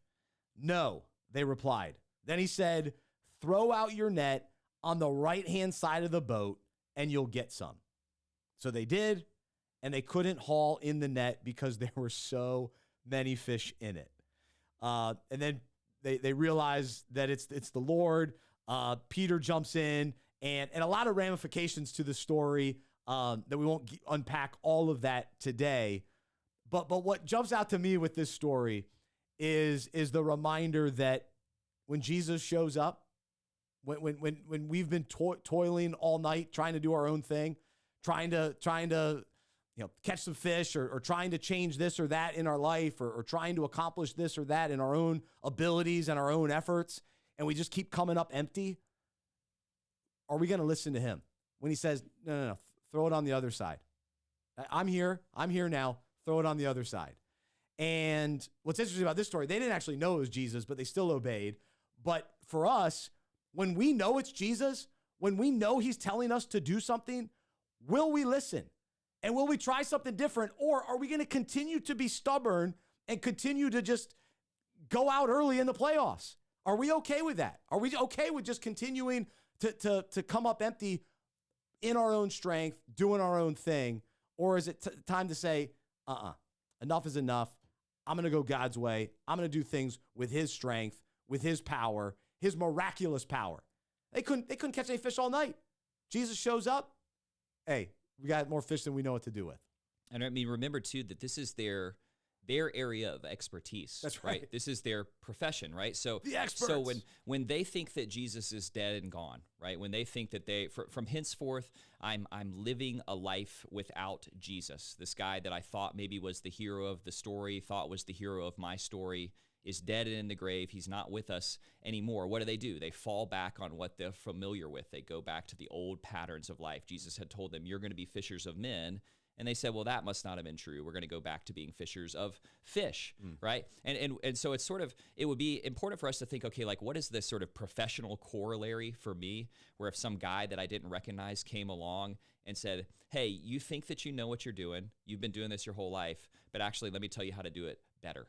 No, they replied. Then he said, throw out your net on the right-hand side of the boat and you'll get some. So they did, and they couldn't haul in the net because there were so many fish in it. And then they realize that it's the Lord. Peter jumps in, and a lot of ramifications to the story that we won't unpack all of that today. But what jumps out to me with this story is the reminder that when Jesus shows up, when we've been toiling all night trying to do our own thing, trying to catch some fish or trying to change this or that in our life or trying to accomplish this or that in our own abilities and our own efforts, and we just keep coming up empty, are we going to listen to him when he says, no, throw it on the other side? I'm here now, throw it on the other side. And what's interesting about this story, they didn't actually know it was Jesus, but they still obeyed. But for us, when we know it's Jesus, when we know he's telling us to do something, will we listen? And will we try something different? Or are we going to continue to be stubborn and continue to just go out early in the playoffs? Are we okay with that? Are we okay with just continuing to come up empty in our own strength, doing our own thing? Or is it time to say, enough is enough. I'm going to go God's way. I'm going to do things with his strength, with his power, his miraculous power. They couldn't catch any fish all night. Jesus shows up. Hey, we got more fish than we know what to do with. And I mean, remember too that this is their area of expertise. That's right. This is their profession, right? So the experts. So when they think that Jesus is dead and gone, right? When they think that from henceforth, I'm living a life without Jesus, this guy that I thought maybe was the hero of the story, thought was the hero of my story, is dead and in the grave. He's not with us anymore. What do? They fall back on what they're familiar with. They go back to the old patterns of life. Jesus had told them, you're going to be fishers of men. And they said, well, that must not have been true. We're going to go back to being fishers of fish, right? And so it's sort of, it would be important for us to think, okay, like what is this sort of professional corollary for me, where if some guy that I didn't recognize came along and said, hey, you think that you know what you're doing, you've been doing this your whole life, but actually let me tell you how to do it better.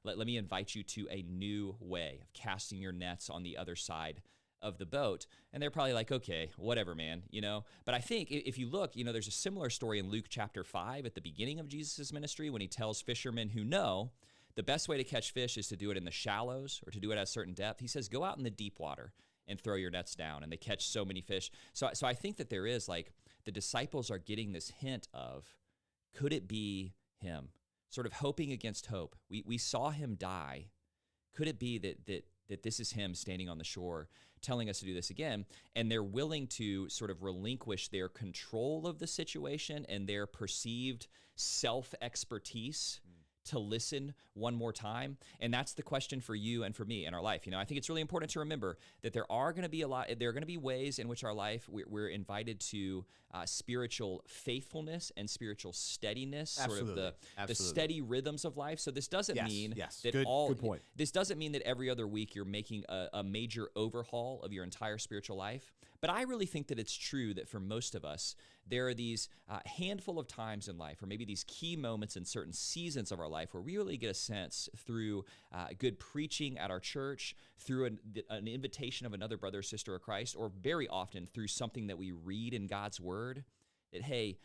Let me invite you to a new way of casting your nets on the other side of the boat. And they're probably like, okay, whatever, man, But I think if you look, there's a similar story in Luke chapter 5 at the beginning of Jesus' ministry when he tells fishermen who know the best way to catch fish is to do it in the shallows or to do it at a certain depth. He says, go out in the deep water and throw your nets down, and they catch so many fish. So I think that there is like the disciples are getting this hint of, could it be him? Sort of hoping against hope. We saw him die. Could it be that this is him standing on the shore telling us to do this again? And they're willing to sort of relinquish their control of the situation and their perceived self-expertise to listen one more time. And that's the question for you and for me in our life. I think it's really important to remember that there are going to be ways in which our life, we're invited to spiritual faithfulness and spiritual steadiness, Absolutely. sort of the steady rhythms of life. So this doesn't mean that good point. This doesn't mean that every other week you're making a major overhaul of your entire spiritual life. But I really think that it's true that for most of us, there are these handful of times in life, or maybe these key moments in certain seasons of our life, where we really get a sense through good preaching at our church, through an invitation of another brother or sister of Christ, or very often through something that we read in God's Word, that, hey,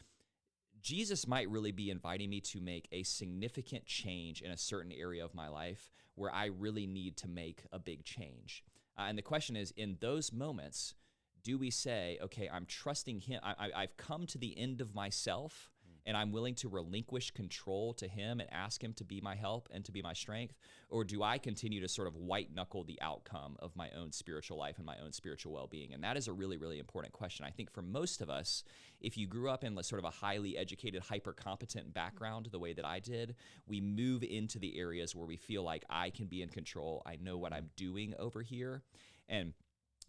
Jesus might really be inviting me to make a significant change in a certain area of my life where I really need to make a big change. And the question is, in those moments, do we say, okay, I'm trusting him. I've come to the end of myself, and I'm willing to relinquish control to him and ask him to be my help and to be my strength? Or do I continue to sort of white knuckle the outcome of my own spiritual life and my own spiritual well-being? And that is a really, really important question. I think for most of us, if you grew up in sort of a highly educated, hyper-competent background the way that I did, we move into the areas where we feel like I can be in control. I know what I'm doing over here. And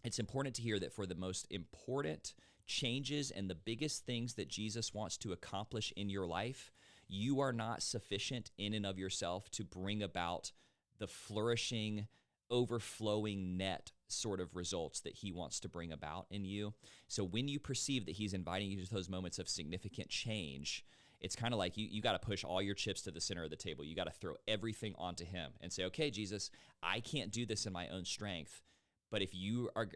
it's important to hear that for the most important changes and the biggest things that Jesus wants to accomplish in your life, you are not sufficient in and of yourself to bring about the flourishing, overflowing net sort of results that he wants to bring about in you. So when you perceive that he's inviting you to those moments of significant change, it's kind of like you got to push all your chips to the center of the table. You got to throw everything onto him and say, okay, Jesus, I can't do this in my own strength. But if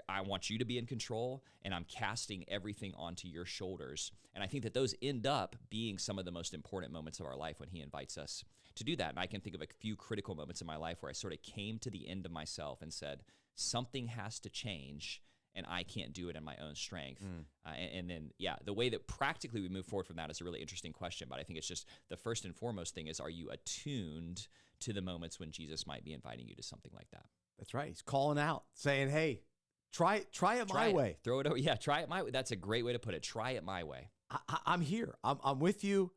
I want you to be in control, and I'm casting everything onto your shoulders. And I think that those end up being some of the most important moments of our life when he invites us to do that. And I can think of a few critical moments in my life where I sort of came to the end of myself and said, something has to change, and I can't do it in my own strength. And then, the way that practically we move forward from that is a really interesting question. But I think it's just the first and foremost thing is, are you attuned to the moments when Jesus might be inviting you to something like that? That's right. He's calling out, saying, hey, try it my way. Throw it over. Yeah, try it my way. That's a great way to put it. Try it my way. I'm here. I'm with you.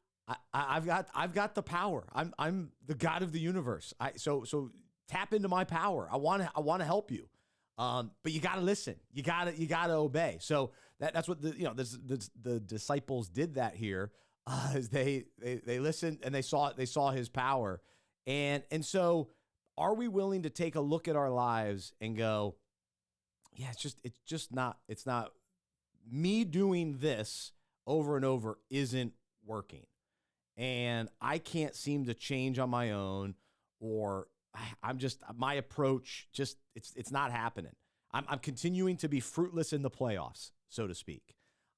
I've got the power. I'm the God of the universe. So tap into my power. I want to help you. But you got to listen. You got to obey. So that's what the disciples did that here. As they listened and they saw his power. And so, are we willing to take a look at our lives and go, yeah, it's not me doing this over and over isn't working. And I can't seem to change on my own, or my approach it's not happening. I'm continuing to be fruitless in the playoffs, so to speak.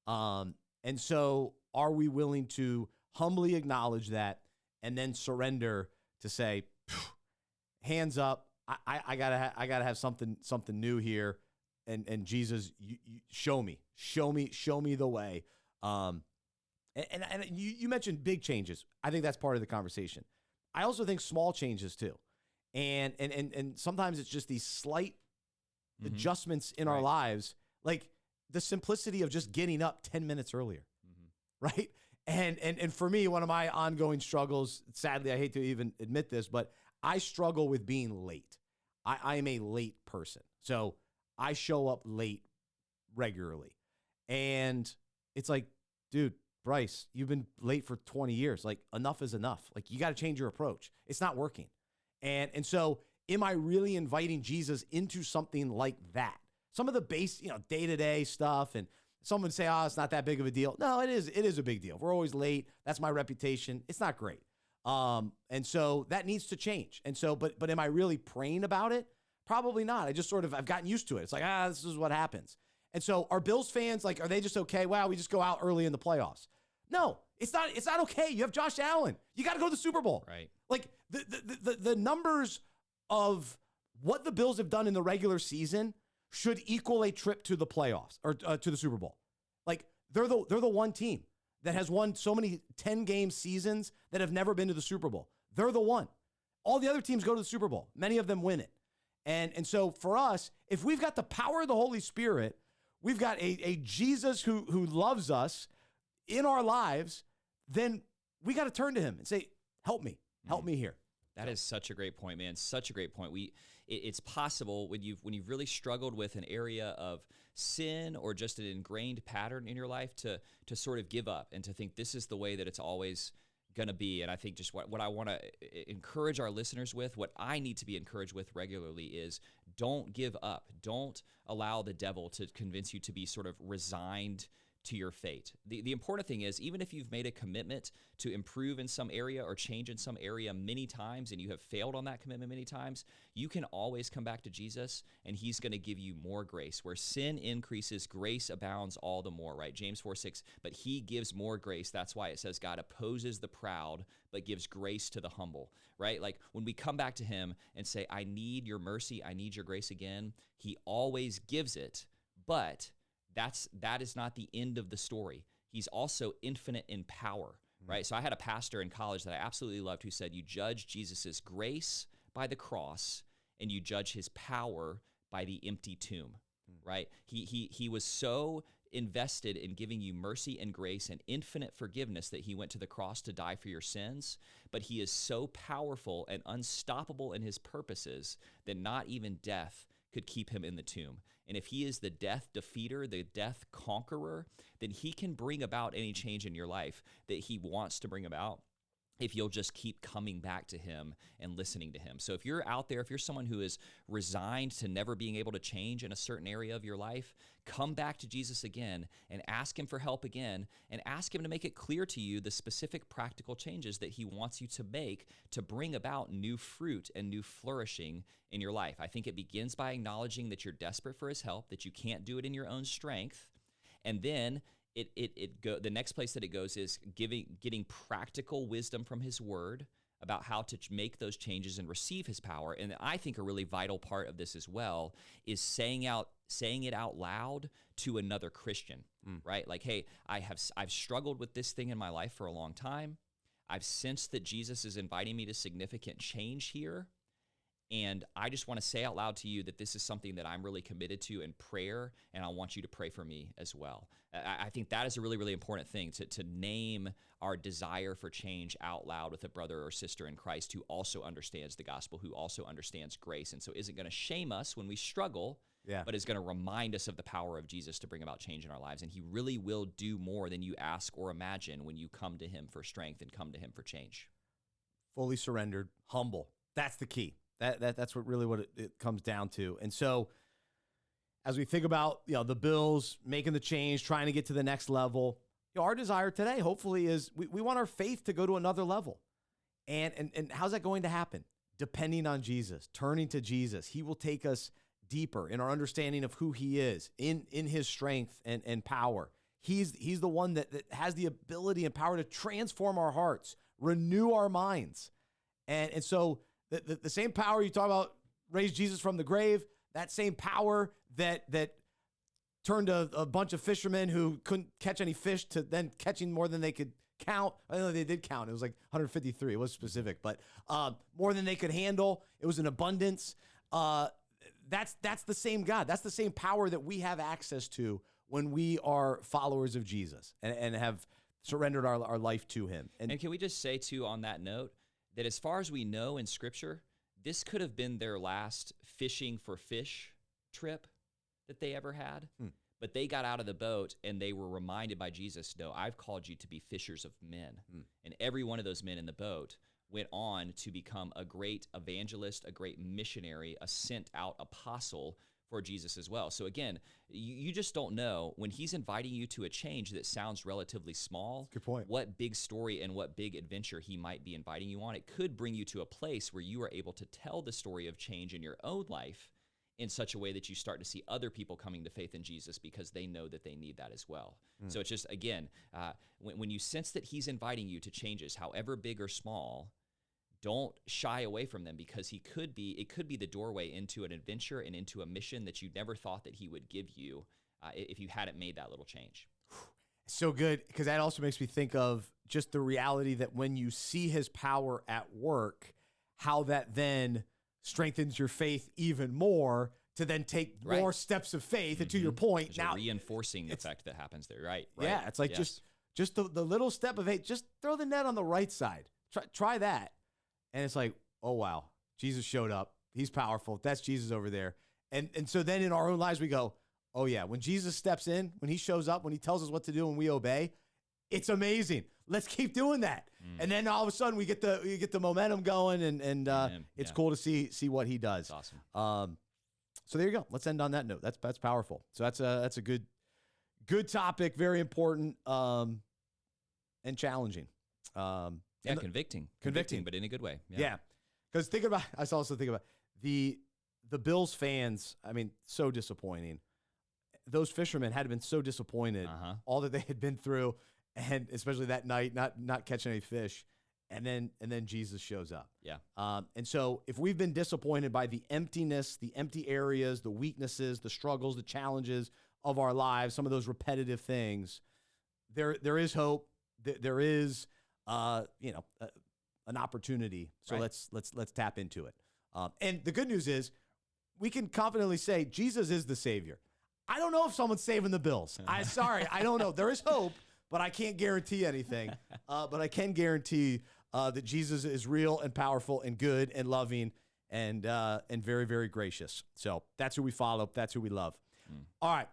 And so are we willing to humbly acknowledge that and then surrender to say, hands up, I gotta have something new here, and Jesus, you show me the way. And you mentioned big changes. I think that's part of the conversation. I also think small changes too, and sometimes it's just these slight adjustments in our lives, like the simplicity of just getting up 10 minutes earlier, right? And for me, one of my ongoing struggles, sadly, I hate to even admit this, but I struggle with being late. I am a late person. So I show up late regularly. And it's like, dude, Bryce, you've been late for 20 years. Like, enough is enough. Like, you got to change your approach. It's not working. And so am I really inviting Jesus into something like that? Some of the base, day-to-day stuff, and someone say, oh, it's not that big of a deal. No, it is. It is a big deal. We're always late. That's my reputation. It's not great. And so that needs to change. And so, but am I really praying about it? Probably not. I've gotten used to it. It's like, this is what happens. And so are Bills fans, like, are they just okay? Wow, we just go out early in the playoffs. No, it's not okay. You have Josh Allen. You got to go to the Super Bowl. Right. Like the numbers of what the Bills have done in the regular season should equal a trip to the playoffs or to the Super Bowl. Like, they're the one team that has won so many 10-game seasons that have never been to the Super Bowl. They're the one. All the other teams go to the Super Bowl. Many of them win it. And so for us, if we've got the power of the Holy Spirit, we've got a Jesus who loves us in our lives, then we got to turn to him and say, help me here. That is such a great point, man. Such a great point. It's possible when you've really struggled with an area of sin or just an ingrained pattern in your life to sort of give up and to think this is the way that it's always going to be. And I think just what I want to encourage our listeners with, what I need to be encouraged with regularly is don't give up. Don't allow the devil to convince you to be sort of resigned to your fate. The important thing is, even if you've made a commitment to improve in some area or change in some area many times and you have failed on that commitment many times, you can always come back to Jesus and he's going to give you more grace. Where sin increases, grace abounds all the more, right? James 4:6, but he gives more grace. That's why it says God opposes the proud, but gives grace to the humble, right? Like when we come back to him and say, I need your mercy, I need your grace again, he always gives it, but that is not the end of the story. He's also infinite in power, right? So I had a pastor in college that I absolutely loved who said, you judge Jesus's grace by the cross and you judge his power by the empty tomb, right? He was so invested in giving you mercy and grace and infinite forgiveness that he went to the cross to die for your sins, but he is so powerful and unstoppable in his purposes that not even death could keep him in the tomb. And if he is the death defeater, the death conqueror, then he can bring about any change in your life that he wants to bring about if you'll just keep coming back to him and listening to him. So if you're out there, if you're someone who is resigned to never being able to change in a certain area of your life, come back to Jesus again and ask him for help again and ask him to make it clear to you the specific practical changes that he wants you to make to bring about new fruit and new flourishing in your life. I think it begins by acknowledging that you're desperate for his help, that you can't do it in your own strength, and then the next place that it goes is getting practical wisdom from his word about how to make those changes and receive his power. And I think a really vital part of this as well is saying it out loud to another Christian, right? Like, hey, I've struggled with this thing in my life for a long time. I've sensed that Jesus is inviting me to significant change here. And I just want to say out loud to you that this is something that I'm really committed to in prayer, and I want you to pray for me as well. I think that is a really, really important thing, to name our desire for change out loud with a brother or sister in Christ who also understands the gospel, who also understands grace, and so isn't going to shame us when we struggle, but is going to remind us of the power of Jesus to bring about change in our lives. And he really will do more than you ask or imagine when you come to him for strength and come to him for change. Fully surrendered, humble. That's the key. That's what it comes down to. And so as we think about, the Bills making the change, trying to get to the next level, our desire today, hopefully, is we want our faith to go to another level. And how's that going to happen? Depending on Jesus, turning to Jesus. He will take us deeper in our understanding of who he is, in his strength and power. He's the one that has the ability and power to transform our hearts, renew our minds. And so the same power you talk about raised Jesus from the grave, that same power that turned a bunch of fishermen who couldn't catch any fish to then catching more than they could count. I know they did count. It was like 153. It was specific, but more than they could handle. It was an abundance. That's the same God. That's the same power that we have access to when we are followers of Jesus and have surrendered our life to him. And can we just say, too, on that note, that as far as we know in Scripture, this could have been their last fishing for fish trip that they ever had. But they got out of the boat and they were reminded by Jesus, no, I've called you to be fishers of men. And every one of those men in the boat went on to become a great evangelist, a great missionary, a sent out apostle for Jesus as well. So again, you just don't know when he's inviting you to a change that sounds relatively small. Good point. What big story and what big adventure he might be inviting you on. It could bring you to a place where you are able to tell the story of change in your own life in such a way that you start to see other people coming to faith in Jesus because they know that they need that as well. So it's just, again, when you sense that he's inviting you to changes, however big or small, don't shy away from them because it could be the doorway into an adventure and into a mission that you never thought that he would give you if you hadn't made that little change. So good, because that also makes me think of just the reality that when you see his power at work, how that then strengthens your faith even more to then take more steps of faith. And to your point, There's now a reinforcing effect that happens there, right? Yeah, it's like just the little step of faith. Just throw the net on the right side. Try that, and it's like, oh wow, Jesus showed up. He's powerful. That's Jesus over there. And so then in our own lives we go, oh yeah, when Jesus steps in, when he shows up, when he tells us what to do, and we obey, it's amazing. Let's keep doing that. And then all of a sudden we get the momentum going, and it's cool to see what he does. That's awesome. So there you go. Let's end on that note. That's powerful. So that's a good topic, very important, and challenging. Convicting, but in a good way. Yeah. Because I also think about the Bills fans. I mean, so disappointing. Those fishermen had been so disappointed, all that they had been through, and especially that night, not catching any fish, and then Jesus shows up. Yeah. And so if we've been disappointed by the emptiness, the empty areas, the weaknesses, the struggles, the challenges of our lives, some of those repetitive things, there is hope. There is an opportunity. So let's tap into it. And the good news is we can confidently say Jesus is the Savior. I don't know if someone's saving the Bills. I don't know. There is hope, but I can't guarantee anything. But I can guarantee that Jesus is real and powerful and good and loving and very, very gracious. So that's who we follow. That's who we love. All right.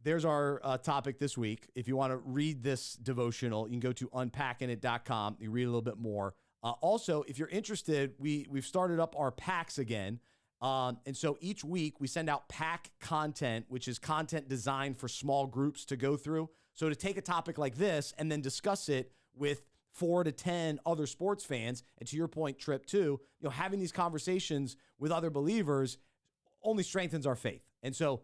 There's our topic this week. If you want to read this devotional, you can go to unpackingit.com. You read a little bit more. Also, if you're interested, we've started up our packs again. And so each week we send out pack content, which is content designed for small groups to go through. So to take a topic like this and then discuss it with 4 to 10 other sports fans, and to your point, Trip, too, having these conversations with other believers only strengthens our faith. And so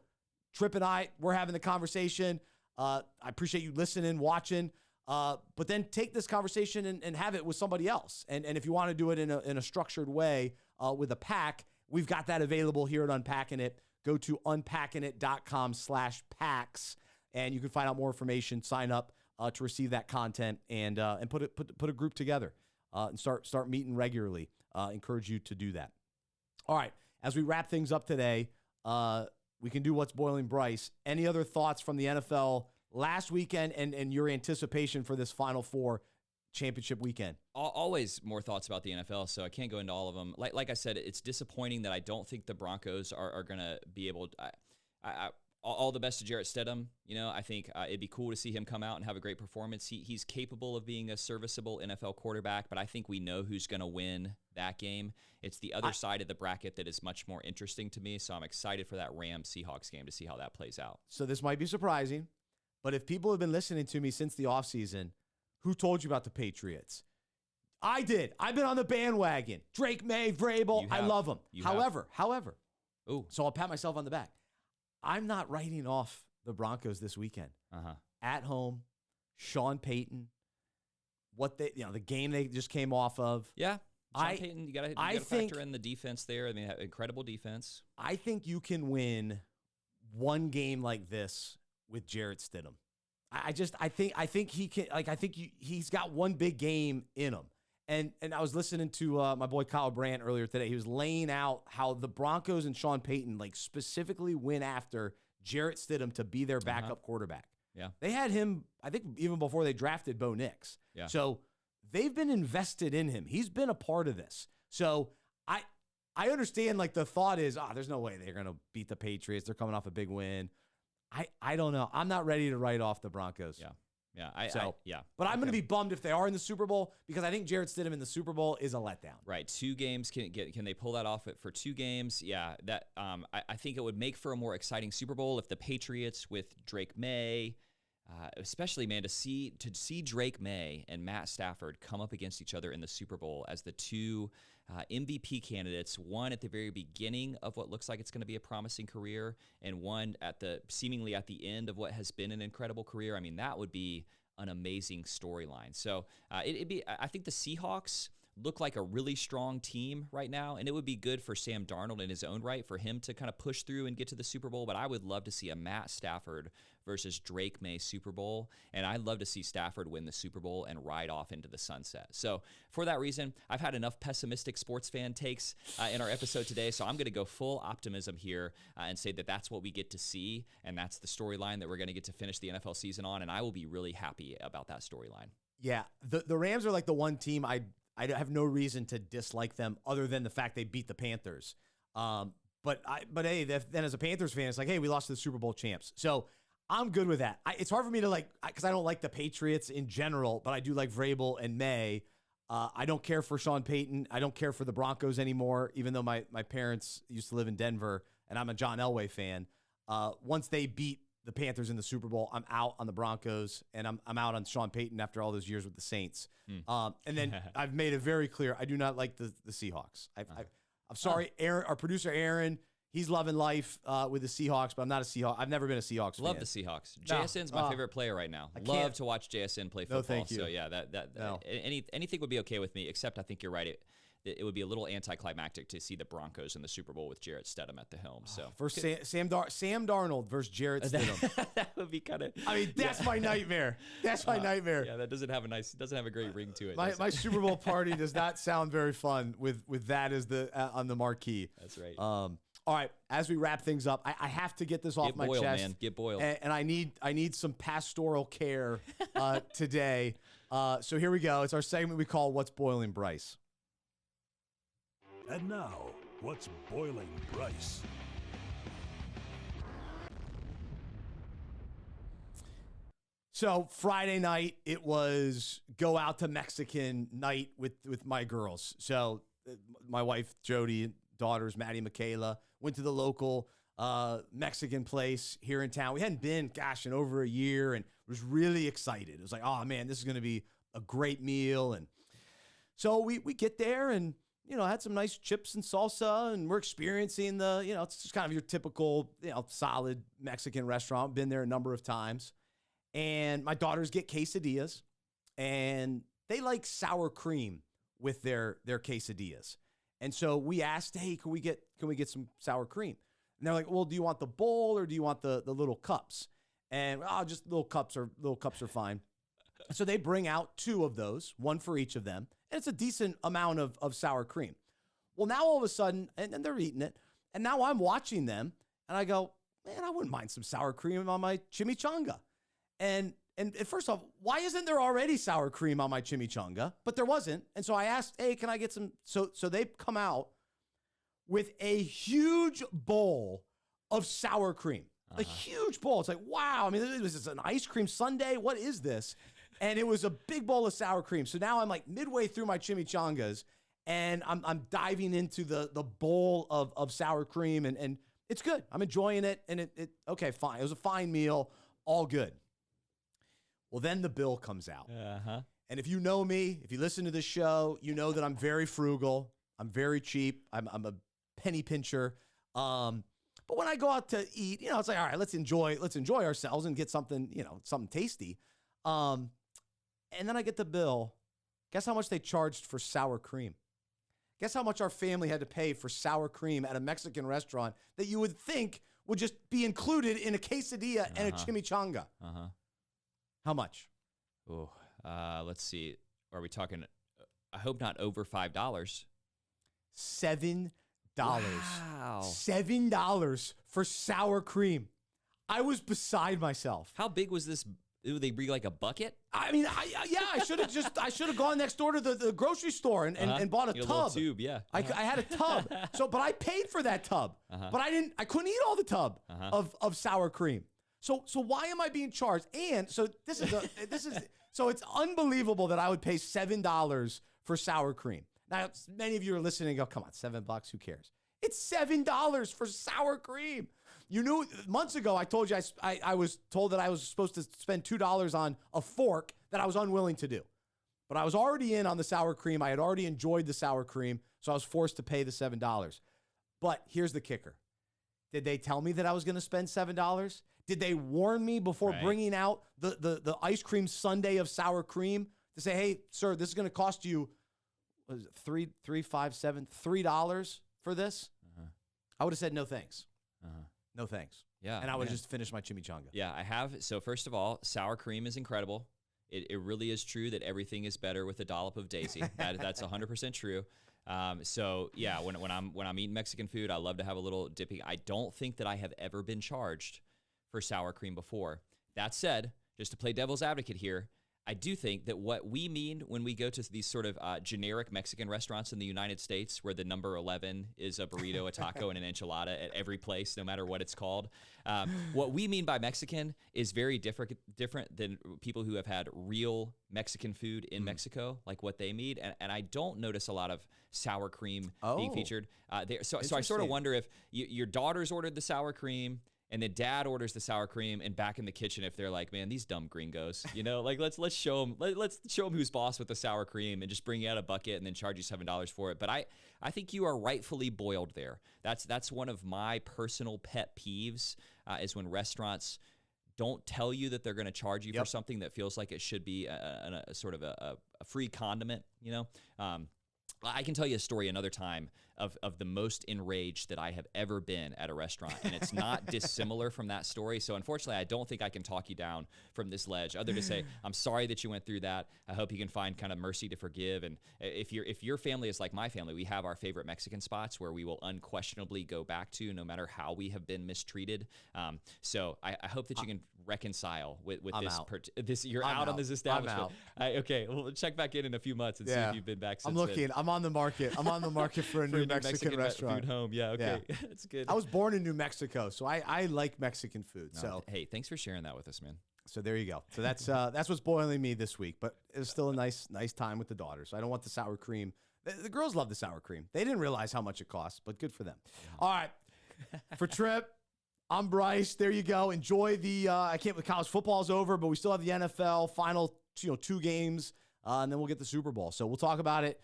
Trip and I, we're having the conversation. I appreciate you listening, watching. But then take this conversation and have it with somebody else. And if you want to do it in a structured way with a pack, we've got that available here at Unpacking It. Go to unpackingit.com/packs, and you can find out more information. Sign up to receive that content and put a group together and start meeting regularly. Encourage you to do that. All right, as we wrap things up today, we can do What's Boiling Bryce. Any other thoughts from the NFL last weekend and your anticipation for this Final Four championship weekend? Always more thoughts about the NFL, so I can't go into all of them. Like I said, it's disappointing that I don't think the Broncos are going to be able to. All the best to Jarrett Stidham. I think it'd be cool to see him come out and have a great performance. He's capable of being a serviceable NFL quarterback, but I think we know who's going to win that game. It's the other side of the bracket that is much more interesting to me, so I'm excited for that Rams-Seahawks game to see how that plays out. So this might be surprising, but if people have been listening to me since the offseason, who told you about the Patriots? I did. I've been on the bandwagon. Drake May, Vrabel, I love them. However, Ooh. So I'll pat myself on the back. I'm not writing off the Broncos this weekend. At home, Sean Payton, the game they just came off of. Yeah, Sean Payton, you got to factor in the defense there. I mean, incredible defense. I think you can win one game like this with Jarrett Stidham. I think he can. He's got one big game in him. And I was listening to my boy Kyle Brandt earlier today. He was laying out how the Broncos and Sean Payton specifically went after Jarrett Stidham to be their backup quarterback. Yeah, they had him, I think, even before they drafted Bo Nix. Yeah. So they've been invested in him. He's been a part of this. So I understand, like, the thought is, there's no way they're going to beat the Patriots. They're coming off a big win. I don't know. I'm not ready to write off the Broncos. Yeah. But I'm going to be bummed if they are in the Super Bowl, because I think Jarrett Stidham in the Super Bowl is a letdown. Right. 2 games. Can they pull that off for 2 games? Yeah. That I think it would make for a more exciting Super Bowl if the Patriots with Drake May, especially, man, to see Drake May and Matt Stafford come up against each other in the Super Bowl as the 2 MVP candidates, one at the very beginning of what looks like it's going to be a promising career, and one seemingly at the end of what has been an incredible career. I mean, that would be an amazing storyline. So I think the Seahawks look like a really strong team right now, and it would be good for Sam Darnold in his own right for him to kind of push through and get to the Super Bowl. But I would love to see a Matt Stafford versus Drake May Super Bowl, and I'd love to see Stafford win the Super Bowl and ride off into the sunset. So for that reason, I've had enough pessimistic sports fan takes in our episode today, so I'm going to go full optimism here and say that that's what we get to see, and that's the storyline that we're going to get to finish the NFL season on, and I will be really happy about that storyline. Yeah, the Rams are like the one team I have no reason to dislike them other than the fact they beat the Panthers. But hey, then as a Panthers fan, it's like, hey, we lost to the Super Bowl champs. So I'm good with that. It's hard for me to because I don't like the Patriots in general, but I do like Vrabel and May. I don't care for Sean Payton. I don't care for the Broncos anymore, even though my parents used to live in Denver, and I'm a John Elway fan. Once they beat the Panthers in the Super Bowl, I'm out on the Broncos, and I'm out on Sean Payton after all those years with the Saints. And then I've made it very clear I do not like the Seahawks. I'm sorry, Aaron, our producer Aaron. He's loving life with the Seahawks, but I'm not a Seahawks. I've never been a Seahawks fan. Love the Seahawks. JSN's my favorite player right now. Love to watch JSN play football. No, thank you. So yeah, anything would be okay with me, except I think you're right. It would be a little anticlimactic to see the Broncos in the Super Bowl with Jarrett Stidham at the helm. So first Sam Darnold versus Jarrett Stidham. That would be kind of. I mean, that's my nightmare. That's my nightmare. Yeah, that doesn't have a great ring to it. My Super Bowl party does not sound very fun with that as on the marquee. That's right. All right, as we wrap things up, I have to get this off my chest. Man. Get boiled. And I need some pastoral care today. So here we go. It's our segment we call What's Boiling Bryce. And now, What's Boiling Bryce? So Friday night, it was go out to Mexican night with my girls. So my wife, Jody, daughters, Maddie and Michaela, went to the local Mexican place here in town. We hadn't been, in over a year, and was really excited. It was like, oh, man, this is going to be a great meal. And so we get there and, had some nice chips and salsa, and we're experiencing it's just kind of your typical, solid Mexican restaurant. Been there a number of times. And my daughters get quesadillas, and they like sour cream with their quesadillas. And so we asked, hey, can we get some sour cream? And they're like, well, do you want the bowl or do you want the little cups? And just little cups are fine. So they bring out 2 of those, one for each of them. And it's a decent amount of sour cream. Well, now all of a sudden, and they're eating it, and now I'm watching them, and I go, man, I wouldn't mind some sour cream on my chimichanga. And first off, why isn't there already sour cream on my chimichanga? But there wasn't. And so I asked, hey, can I get some? So they come out with a huge bowl of sour cream. A huge bowl. It's like, wow. I mean, is this an ice cream sundae? What is this? And it was a big bowl of sour cream. So now I'm like midway through my chimichangas, and I'm diving into the bowl of sour cream, and it's good. I'm enjoying it. And okay, fine. It was a fine meal. All good. Well, then the bill comes out. And if you know me, if you listen to this show, you know that I'm very frugal. I'm very cheap. I'm a penny pincher. But when I go out to eat, it's like, all right, let's enjoy ourselves and get something, something tasty. And then I get the bill. Guess how much they charged for sour cream? Guess how much our family had to pay for sour cream at a Mexican restaurant that you would think would just be included in a quesadilla and a chimichanga? How much? Oh, let's see. Are we talking? I hope not over $5. $7. Wow. $7 for sour cream. I was beside myself. How big was this Ooh, they bring like a bucket? I mean, I should have gone next door to the grocery store and bought a Your tub. little tube, yeah. I had a tub. But I paid for that tub. But I couldn't eat all the tub of sour cream. So why am I being charged? And so so it's unbelievable that I would pay $7 for sour cream. Now, many of you are listening and go, come on, $7, who cares? It's $7 for sour cream. You knew months ago I told you I was told that I was supposed to spend $2 on a fork that I was unwilling to do. But I was already in on the sour cream. I had already enjoyed the sour cream, so I was forced to pay the $7. But here's the kicker. Did they tell me that I was going to spend $7? Did they warn me before bringing out the ice cream sundae of sour cream to say, hey, sir, this is going to cost you what is it, $3 for this? I would have said no thanks. No thanks. Yeah. And I would have just finished my chimichanga. Yeah, I have. So first of all, sour cream is incredible. It really is true that everything is better with a dollop of Daisy. That's 100% true. So yeah, when I'm eating Mexican food, I love to have a little dipping. I don't think that I have ever been charged for sour cream before. That said, just to play devil's advocate here, I do think that what we mean when we go to these sort of generic Mexican restaurants in the United States where the number 11 is a burrito, a taco, and an enchilada at every place, no matter what it's called. What we mean by Mexican is very different than people who have had real Mexican food in Mexico, like what they mean. And I don't notice a lot of sour cream being featured there. So I sort of wonder if your daughters ordered the sour cream, and then dad orders the sour cream, and back in the kitchen, if they're like, man, these dumb gringos, like let's show them, let's show them who's boss with the sour cream, and just bring you out a bucket and then charge you $7 for it. But I think you are rightfully boiled there. That's one of my personal pet peeves is when restaurants don't tell you that they're going to charge you for something that feels like it should be a sort of a free condiment. I can tell you a story another time of the most enraged that I have ever been at a restaurant, and it's not dissimilar from that story. So unfortunately, I don't think I can talk you down from this ledge, other to say, I'm sorry that you went through that. I hope you can find kind of mercy to forgive. And if your family is like my family, we have our favorite Mexican spots where we will unquestionably go back to no matter how we have been mistreated. So I hope that you can reconcile with this. You're out on this establishment. Okay, well, check back in a few months and see if you've been back since I'm looking. then. I'm on the market. I'm on the market for a new Mexican restaurant. Food home. Yeah, okay. Yeah. That's good. I was born in New Mexico, so I like Mexican food. Hey, thanks for sharing that with us, man. So there you go. So that's what's boiling me this week, but it was still a nice time with the daughter. So I don't want the sour cream. The girls love the sour cream. They didn't realize how much it costs, but good for them. Yeah. All right. For Trip, I'm Bryce. There you go. Enjoy the I can't believe college football's over, but we still have the NFL final 2 games, and then we'll get the Super Bowl. So we'll talk about it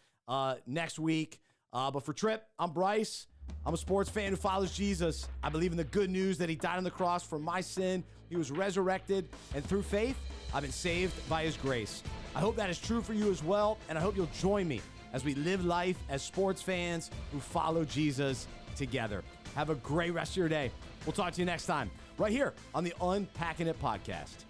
next week. But for Trip, I'm Bryce. I'm a sports fan who follows Jesus. I believe in the good news that he died on the cross for my sin. He was resurrected, and through faith, I've been saved by his grace. I hope that is true for you as well, and I hope you'll join me as we live life as sports fans who follow Jesus together. Have a great rest of your day. We'll talk to you next time, right here on the Unpacking It podcast.